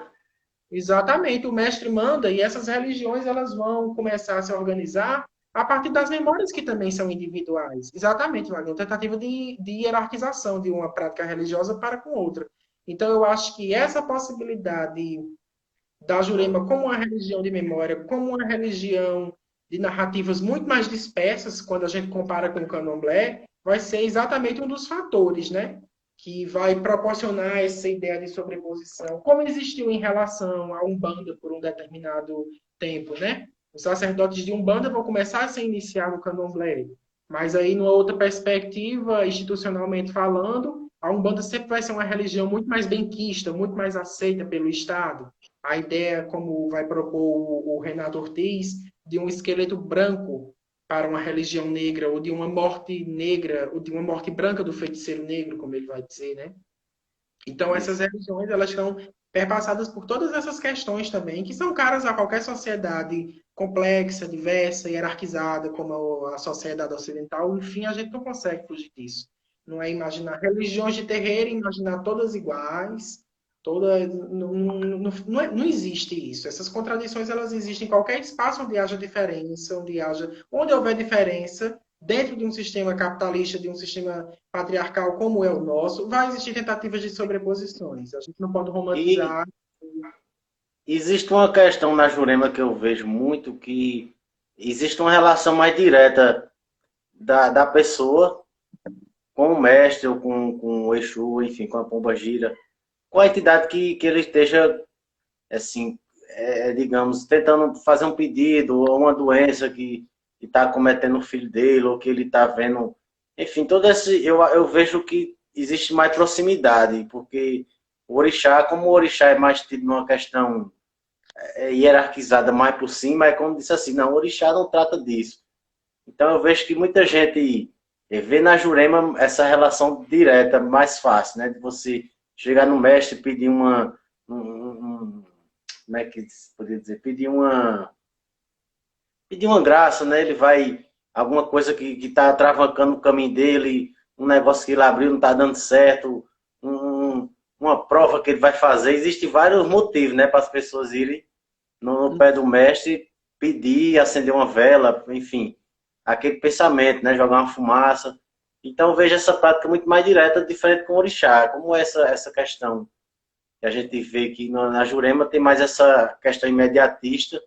Exatamente, o mestre manda e essas religiões elas vão começar a se organizar a partir das memórias que também são individuais. Exatamente, Wagner, uma tentativa de hierarquização de uma prática religiosa para com outra. Então, eu acho que essa possibilidade da Jurema como uma religião de memória, como uma religião de narrativas muito mais dispersas, quando a gente compara com o candomblé, vai ser exatamente um dos fatores, né? Que vai proporcionar essa ideia de sobreposição, como existiu em relação à Umbanda por um determinado tempo, né? Os sacerdotes de Umbanda vão começar a se iniciar no candomblé, mas aí, numa outra perspectiva, institucionalmente falando, a Umbanda sempre vai ser uma religião muito mais benquista, muito mais aceita pelo Estado. A ideia, como vai propor o Renato Ortiz, de um esqueleto branco para uma religião negra, ou de uma morte negra, ou de uma morte branca do feiticeiro negro, como ele vai dizer, né? Então, essas Isso. religiões, elas estão perpassadas por todas essas questões também, que são caras a qualquer sociedade complexa, diversa, hierarquizada, como a sociedade ocidental. Enfim, a gente não consegue fugir disso. Não é imaginar religiões de terreiro, imaginar todas iguais, todas, não existe isso. Essas contradições, elas existem em qualquer espaço onde haja diferença, onde houver diferença, dentro de um sistema capitalista, de um sistema patriarcal como é o nosso, vai existir tentativas de sobreposições. A gente não pode E romantizar. existe uma questão na Jurema que eu vejo muito, que existe uma relação mais direta da pessoa com o mestre, ou com o Exu, enfim, com a Pombagira, com a entidade que ele esteja, assim, digamos, tentando fazer um pedido, ou uma doença que está cometendo o filho dele, ou que ele está vendo. Enfim, todo esse. Eu vejo que existe mais proximidade, porque o orixá, como o orixá é mais tido numa questão hierarquizada mais por cima, é como disse assim, não, o orixá não trata disso. Então eu vejo que muita gente vê na Jurema essa relação direta, mais fácil, né? De você chegar no mestre e pedir como é que se poderia dizer? Pedir uma graça, né? Ele vai, alguma coisa que está travancando o caminho dele, um negócio que ele abriu não está dando certo, uma prova que ele vai fazer. Existem vários motivos, né? Para as pessoas irem no pé do mestre, pedir, acender uma vela, enfim, aquele pensamento, né? Jogar uma fumaça. Então eu vejo essa prática muito mais direta, diferente com o orixá. Como essa questão que a gente vê que na Jurema tem mais essa questão imediatista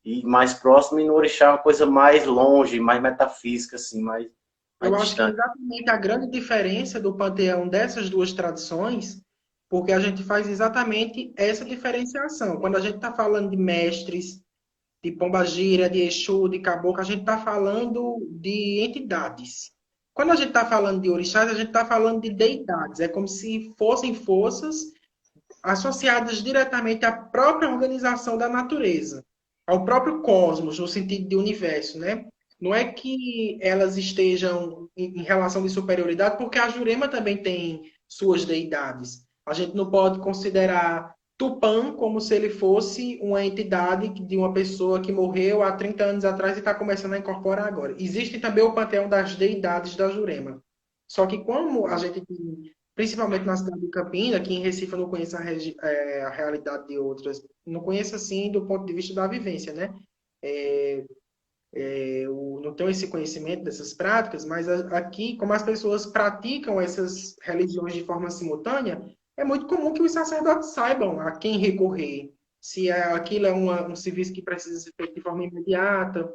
e mais próxima, e no orixá é uma coisa mais longe, mais metafísica, assim, mais Eu acho que é distante. exatamente a grande diferença do panteão dessas duas tradições, porque a gente faz exatamente essa diferenciação. Quando a gente está falando de mestres, de pombagira, de Exu, de caboclo, a gente está falando de entidades. Quando a gente está falando de orixás, a gente está falando de deidades. É como se fossem forças associadas diretamente à própria organização da natureza, ao próprio cosmos, no sentido de universo, né? Não é que elas estejam em relação de superioridade, porque a Jurema também tem suas deidades. A gente não pode considerar Tupã como se ele fosse uma entidade de uma pessoa que morreu há 30 anos atrás e está começando a incorporar agora. Existe também o panteão das deidades da Jurema. Só que como a gente tem principalmente na cidade de Campina, aqui em Recife eu não conheço a realidade de outras, não conheço assim do ponto de vista da vivência, né? É, eu não tenho esse conhecimento dessas práticas, mas aqui, como as pessoas praticam essas religiões de forma simultânea, é muito comum que os sacerdotes saibam a quem recorrer. Se aquilo é um serviço que precisa ser feito de forma imediata,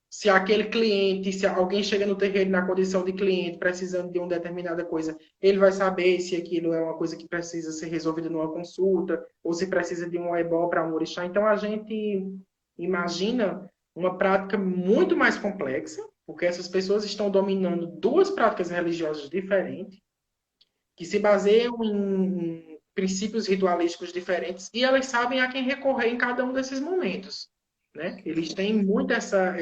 se aquele cliente, se alguém chega no terreiro na condição de cliente, precisando de uma determinada coisa, ele vai saber se aquilo é uma coisa que precisa ser resolvida numa consulta, ou se precisa de um ebó para um orixá. Então, a gente imagina uma prática muito mais complexa, porque essas pessoas estão dominando duas práticas religiosas diferentes, que se baseiam em princípios ritualísticos diferentes, e elas sabem a quem recorrer em cada um desses momentos. Né? Eles têm muito essa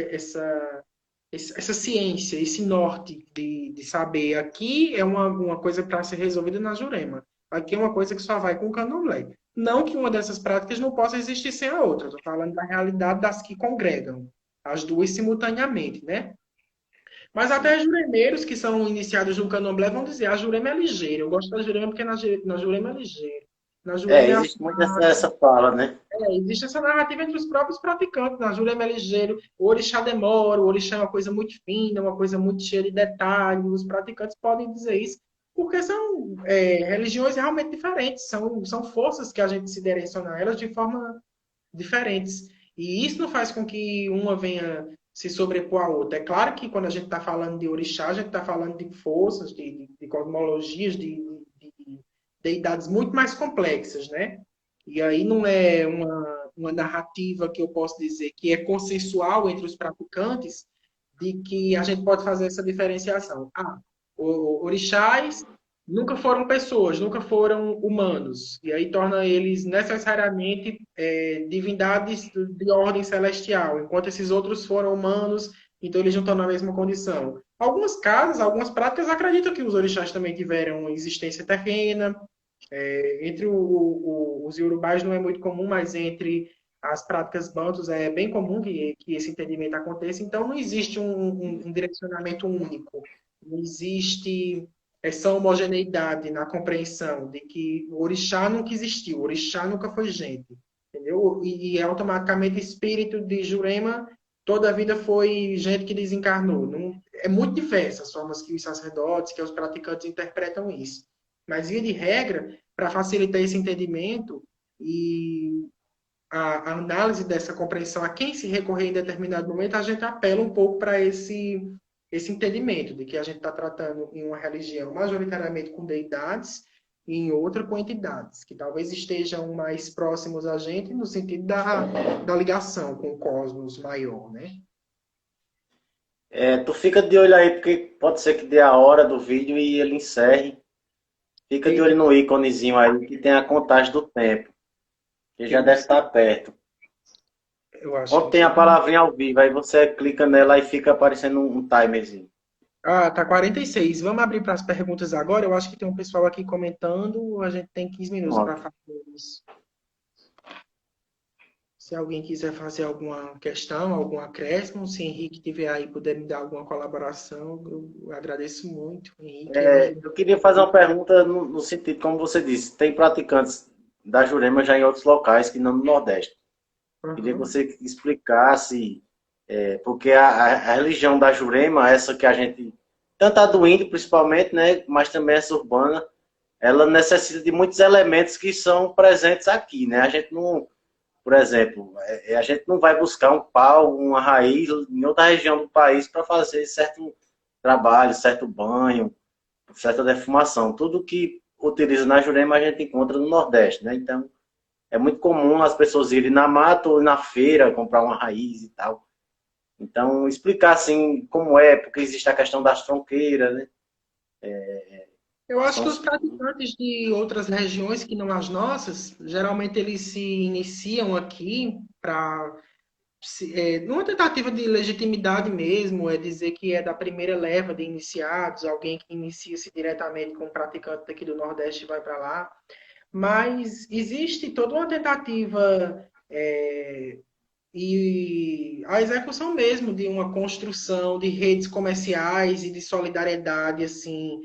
ciência, esse norte de saber aqui é uma coisa para ser resolvida na Jurema. Aqui é uma coisa que só vai com o candomblé. Não que uma dessas práticas não possa existir sem a outra. Estou falando da realidade das que congregam. As duas simultaneamente, né? Mas até juremeiros que são iniciados no candomblé vão dizer a Jurema é ligeira. Eu gosto da Jurema porque na Jurema é ligeira. Na Jurema é Existe muito essa fala, né? existe essa narrativa entre os próprios praticantes. Na Jurema é ligeiro, o orixá demora, o orixá é uma coisa muito fina, uma coisa muito cheia de detalhes. Os praticantes podem dizer isso. porque são religiões realmente diferentes, são forças que a gente se direciona a elas de forma diferentes. E isso não faz com que uma venha se sobrepor à outra. É claro que quando a gente está falando de orixá, a gente está falando de forças, de cosmologias, de deidades muito mais complexas, né? E aí não é uma narrativa que eu posso dizer que é consensual entre os praticantes de que a gente pode fazer essa diferenciação. Ah, orixás nunca foram pessoas, nunca foram humanos. E aí torna eles necessariamente divindades de ordem celestial, enquanto esses outros foram humanos, então eles não estão na mesma condição. Algumas casas, algumas práticas acreditam que os orixás também tiveram existência terrena. Entre os iorubás não é muito comum, mas entre as práticas bantus é bem comum que esse entendimento aconteça. Então, não existe um direcionamento único. Não existe essa homogeneidade na compreensão de que o orixá nunca existiu, o orixá nunca foi gente, entendeu? E automaticamente espírito de Jurema toda a vida foi gente que desencarnou. Não, é muito diversas as formas que os sacerdotes, que os praticantes interpretam isso. Mas, via de regra, para facilitar esse entendimento e a análise dessa compreensão a quem se recorrer em determinado momento, a gente apela um pouco para esse entendimento de que a gente está tratando em uma religião majoritariamente com deidades e em outra com entidades, que talvez estejam mais próximos a gente no sentido da ligação com o cosmos maior, né? Tu fica de olho aí, porque pode ser que dê a hora do vídeo e ele encerre. Fica de Eita, olho no íconezinho aí que tem a contagem do tempo, que já eu, deve estar perto. eu acho que Quando eu tem a estou. palavrinha ao vivo, aí você clica nela e fica aparecendo um timerzinho. Ah, tá 46. Vamos abrir para as perguntas agora. Eu acho que tem um pessoal aqui comentando. A gente tem 15 minutos para Pronto. fazer isso. Se alguém quiser fazer alguma questão, algum acréscimo, se Henrique tiver aí puder me dar alguma colaboração, eu agradeço muito. Henrique me Eu ajudou. queria fazer uma pergunta no sentido, como você disse, tem praticantes da Jurema já em outros locais que não no Nordeste. Queria que Uhum. você explicasse, porque a religião da Jurema, essa que a gente, tanto a do índio principalmente, né, mas também essa urbana, ela necessita de muitos elementos que são presentes aqui, né? A gente não, por exemplo, a gente não vai buscar um pau, uma raiz em outra região do país para fazer certo trabalho, certo banho, certa defumação. Tudo que utiliza na Jurema a gente encontra no Nordeste, né? Então, é muito comum as pessoas irem na mata ou na feira comprar uma raiz e tal. Então, explicar assim como é, porque existe a questão das tronqueiras, né? Eu acho São que os os... praticantes de outras regiões que não as nossas, geralmente eles se iniciam aqui para numa tentativa de legitimidade mesmo, é dizer que é da primeira leva de iniciados, alguém que inicia-se diretamente com um praticante daqui do Nordeste e vai para lá. Mas existe toda uma tentativa e a execução mesmo de uma construção de redes comerciais e de solidariedade assim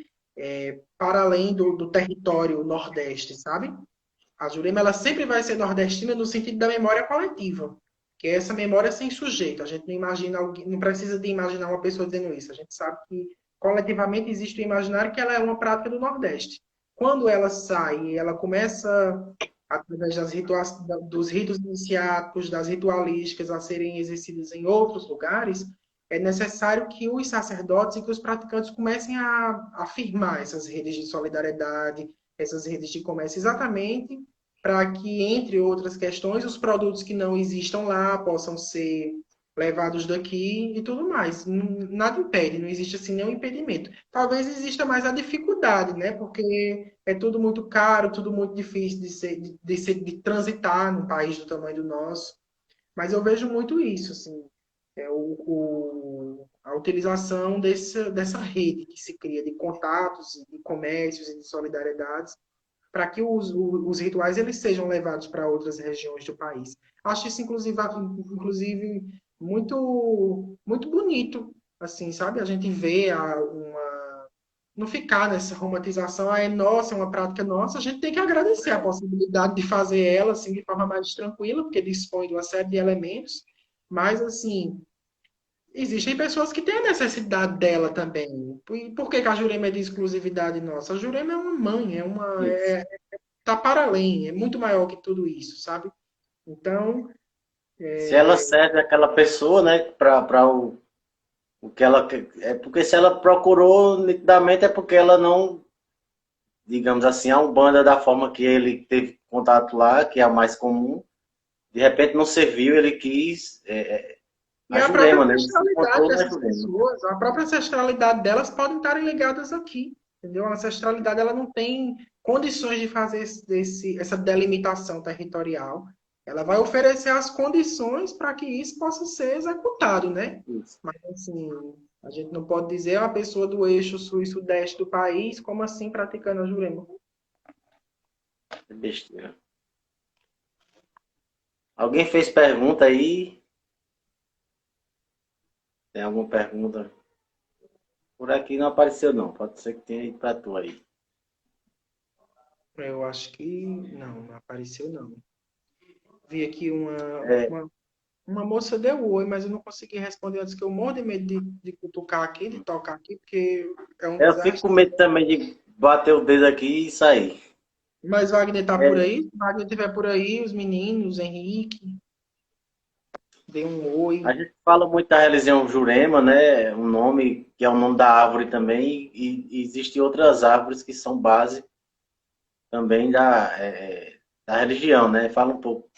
para além do território Nordeste, sabe? A Jurema ela sempre vai ser nordestina no sentido da memória coletiva, que é essa memória sem sujeito. A gente não imagina alguém, não precisa de imaginar uma pessoa dizendo isso. A gente sabe que coletivamente existe o imaginário que ela é uma prática do Nordeste. Quando ela sai e ela começa através dos ritos iniciáticos, das ritualísticas a serem exercidas em outros lugares, é necessário que os sacerdotes e que os praticantes comecem a afirmar essas redes de solidariedade, essas redes de comércio, exatamente para que, entre outras questões, os produtos que não existam lá possam ser levados daqui e tudo mais. Nada impede, não existe assim nenhum impedimento. Talvez exista mais a dificuldade, né? Porque é tudo muito caro, tudo muito difícil de transitar num país do tamanho do nosso. Mas eu vejo muito isso, assim, a utilização dessa rede que se cria de contatos, de comércios e de solidariedades para que os rituais eles sejam levados para outras regiões do país. Acho isso, inclusive muito bonito, assim, sabe? A gente vê não ficar nessa romantização, é nossa, é uma prática nossa, a gente tem que agradecer a possibilidade de fazer ela assim de forma mais tranquila, porque dispõe de uma série de elementos, mas assim, existem pessoas que têm a necessidade dela também. E por que que a Jurema é de exclusividade nossa? A Jurema é uma mãe, Isso. tá para além, é muito maior que tudo isso, sabe? Então, Se ela serve aquela pessoa, né, para o que ela quer. É porque se ela procurou nitidamente é porque ela não, digamos assim, a Umbanda da forma que ele teve contato lá, que é a mais comum, de repente não serviu, ele quis e a a própria Jurema, né? Ele se ancestralidade encontrou na dessas Jurema. pessoas, a própria ancestralidade delas podem estar ligadas aqui, entendeu? A ancestralidade ela não tem condições de fazer essa delimitação territorial. Ela vai oferecer as condições para que isso possa ser executado, né? Isso. Mas assim, a gente não pode dizer uma pessoa do eixo sul e sudeste do país, como assim praticando a Jurema? É besteira. Alguém fez pergunta aí? Tem alguma pergunta? Por aqui não apareceu, não. Pode ser que tenha ido para tu aí. Eu acho que não apareceu não. Vi aqui É, uma moça deu oi, mas eu não consegui responder antes que eu morro de medo de cutucar aqui, de tocar aqui, porque é um eu fico com desastre. medo também de bater o dedo aqui e sair. Mas Wagner tá por É, aí? Se Wagner estiver por aí, os meninos, Henrique, dê um oi. a gente fala muito da religião Jurema, né? Um nome que é o nome da árvore também, e existem outras árvores que são base também da religião, né? Fala um pouco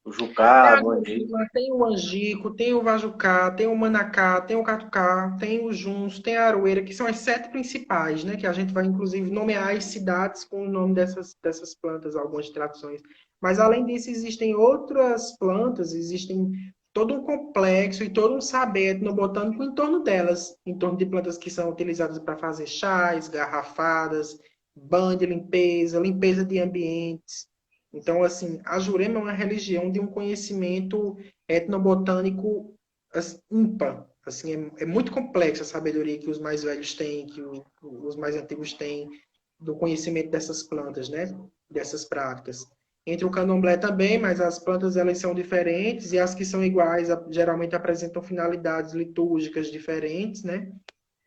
do Tem Jucá, a do Angico. Jurema, tem o Angico, tem o Vajucá, tem o Manacá, tem o Catucá, tem o Juns, tem a Aroeira, que são as sete principais, né? Que a gente vai, inclusive, nomear as cidades com o nome dessas plantas, algumas traduções. Mas, além disso, existem outras plantas, existem todo um complexo e todo um saber etnobotânico em torno delas, em torno de plantas que são utilizadas para fazer chás, garrafadas, banho de limpeza, limpeza de ambientes. Então, assim, a Jurema é uma religião de um conhecimento etnobotânico ímpar. Assim, é muito complexa a sabedoria que os mais velhos têm, que os mais antigos têm, do conhecimento dessas plantas, né? Dessas práticas. Entre o candomblé também, mas as plantas elas são diferentes e as que são iguais geralmente apresentam finalidades litúrgicas diferentes, né?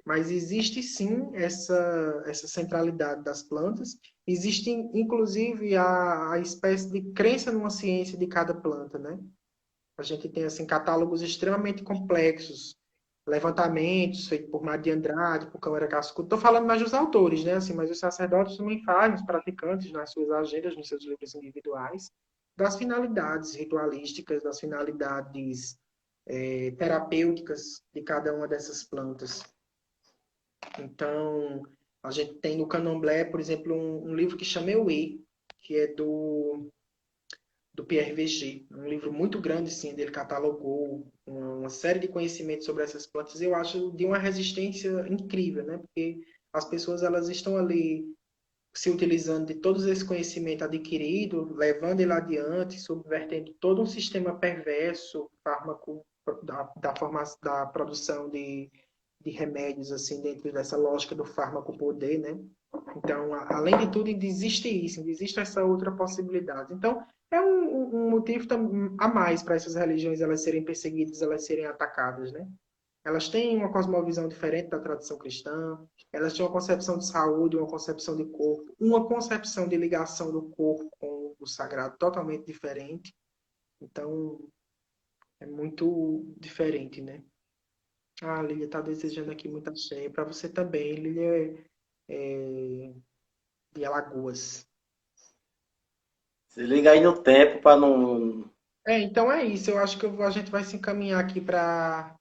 Mas existe sim essa centralidade das plantas. Existe, inclusive, a espécie de crença numa ciência de cada planta, né? A gente tem, assim, catálogos extremamente complexos, levantamentos feitos por Maria de Andrade, por Câmara Cascudo. Estou falando mais dos autores, né? Assim, mas os sacerdotes também fazem, os praticantes, nas suas agendas, nos seus livros individuais, das finalidades ritualísticas, das finalidades terapêuticas de cada uma dessas plantas. Então, a gente tem no Candomblé, por exemplo, um livro que chama Euê, que é do Pierre Véget. Um livro muito grande, sim, ele catalogou uma série de conhecimentos sobre essas plantas. Eu acho de uma resistência incrível, né? Porque as pessoas elas estão ali se utilizando de todo esse conhecimento adquirido, levando ele adiante, subvertendo todo um sistema perverso, fármaco da produção de remédios, assim, dentro dessa lógica do fármaco poder, né? Então, além de tudo, existe isso, existe essa outra possibilidade. Então, é um motivo a mais para essas religiões elas serem perseguidas, elas serem atacadas, né? Elas têm uma cosmovisão diferente da tradição cristã, elas têm uma concepção de saúde, uma concepção de corpo, uma concepção de ligação do corpo com o sagrado totalmente diferente. Então, é muito diferente, né? Ah, a Lília está desejando aqui muita cheia. Para você também, Lília é de Alagoas. Se liga aí no tempo para não. Então é isso. Eu acho que a gente vai se encaminhar aqui para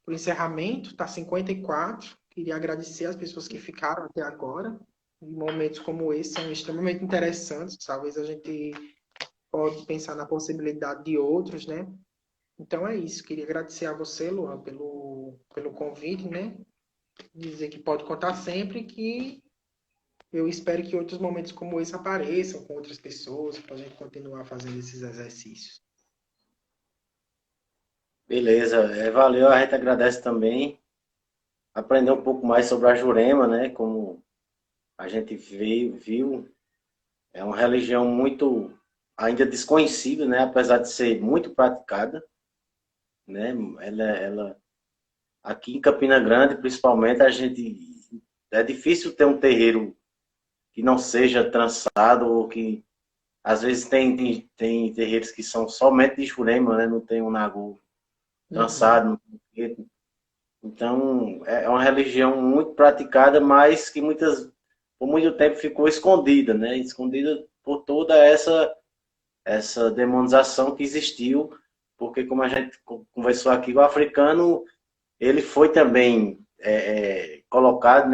o encerramento. Tá 54. Queria agradecer as pessoas que ficaram até agora. E momentos como esse são extremamente interessantes. Talvez a gente pode pensar na possibilidade de outros, né? Então é isso. Queria agradecer a você, Luan, pelo convite, né? Dizer que pode contar sempre que eu espero que outros momentos como esse apareçam com outras pessoas para a gente continuar fazendo esses exercícios. Beleza, valeu, a gente agradece também. Aprender um pouco mais sobre a Jurema, né? Como a gente viu, é uma religião muito ainda desconhecida, né? Apesar de ser muito praticada, né? Ela aqui em Campina Grande, principalmente, a gente é difícil ter um terreiro que não seja trançado ou que às vezes tem terreiros que são somente de Jurema, né? Não tem um Nagô Uhum. trançado. Então, é uma religião muito praticada, mas que por muito tempo ficou escondida, né? Escondida por toda essa demonização que existiu, porque como a gente conversou aqui, o africano, ele foi também colocado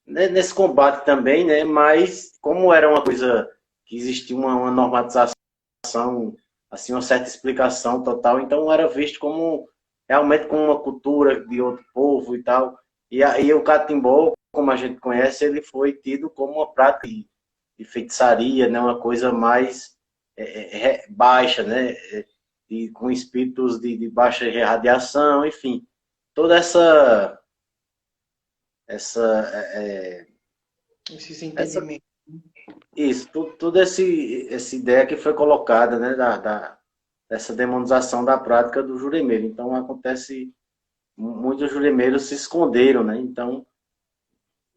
nesse combate também, né? Mas como era uma coisa que existia uma normatização, assim, uma certa explicação total, então era visto como realmente como uma cultura de outro povo e tal. E aí o catimbó, como a gente conhece, ele foi tido como uma prática de feitiçaria, né? Uma coisa mais baixa, né? Com espíritos de baixa radiação, enfim, toda essa Esses essa entendimentos. isso, tudo essa ideia que foi colocada, né, dessa demonização da prática do juremeiro. Então, acontece, muitos juremeiros se esconderam, né? Então,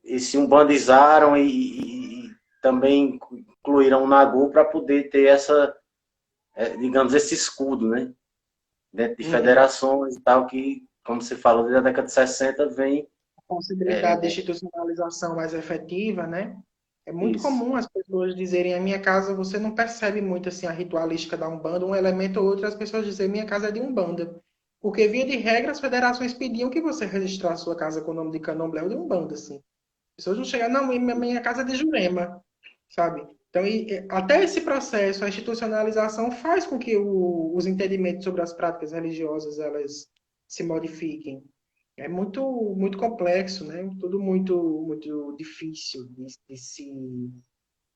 e se umbandizaram e também incluíram o Nagô para poder ter digamos, esse escudo, né? Dentro de Uhum. federações e tal, que, como você falou, desde a década de 60 vem Possibilidade de institucionalização mais efetiva, né? É muito isso. comum as pessoas dizerem, a minha casa, você não percebe muito assim a ritualística da Umbanda, um elemento ou outro, as pessoas dizem, minha casa é de Umbanda. Porque, via de regra, as federações pediam que você registrasse sua casa com o nome de Candomblé ou de Umbanda, assim. As pessoas não chegam, não, minha casa é de Jurema, sabe? Então, até esse processo, a institucionalização faz com que os entendimentos sobre as práticas religiosas, elas se modifiquem. É muito complexo, né? Tudo muito difícil de se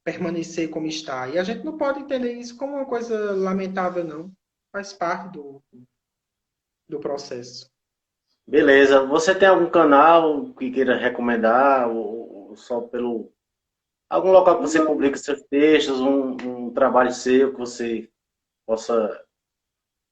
permanecer como está. E a gente não pode entender isso como uma coisa lamentável, não. Faz parte do processo. Beleza. Você tem algum canal que queira recomendar, ou só pelo algum local que você Não, publica seus textos, um trabalho seu que você possa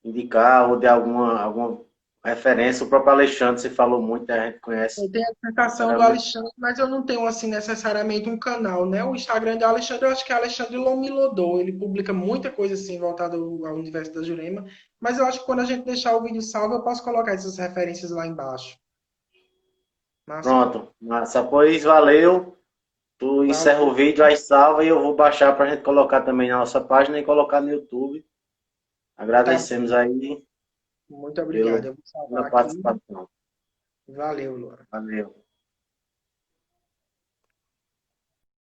indicar, ou de alguma referência? O próprio Alexandre, você falou muito, a gente conhece. eu tenho a apresentação do Alexandre, mas eu não tenho assim necessariamente um canal, né? O Instagram do Alexandre, eu acho que é Alexandre Lomilodô. Ele publica muita coisa assim voltada ao universo da Jurema, mas eu acho que quando a gente deixar o vídeo salvo, eu posso colocar essas referências lá embaixo. Massa? Pronto. Massa, pois valeu. Tu encerra o Valeu. vídeo, aí salva e eu vou baixar para a gente colocar também na nossa página e colocar no YouTube. Tá Agradecemos bom. aí Muito obrigado. Eu vou pela salvar aqui. participação. Valeu, Luan. Valeu.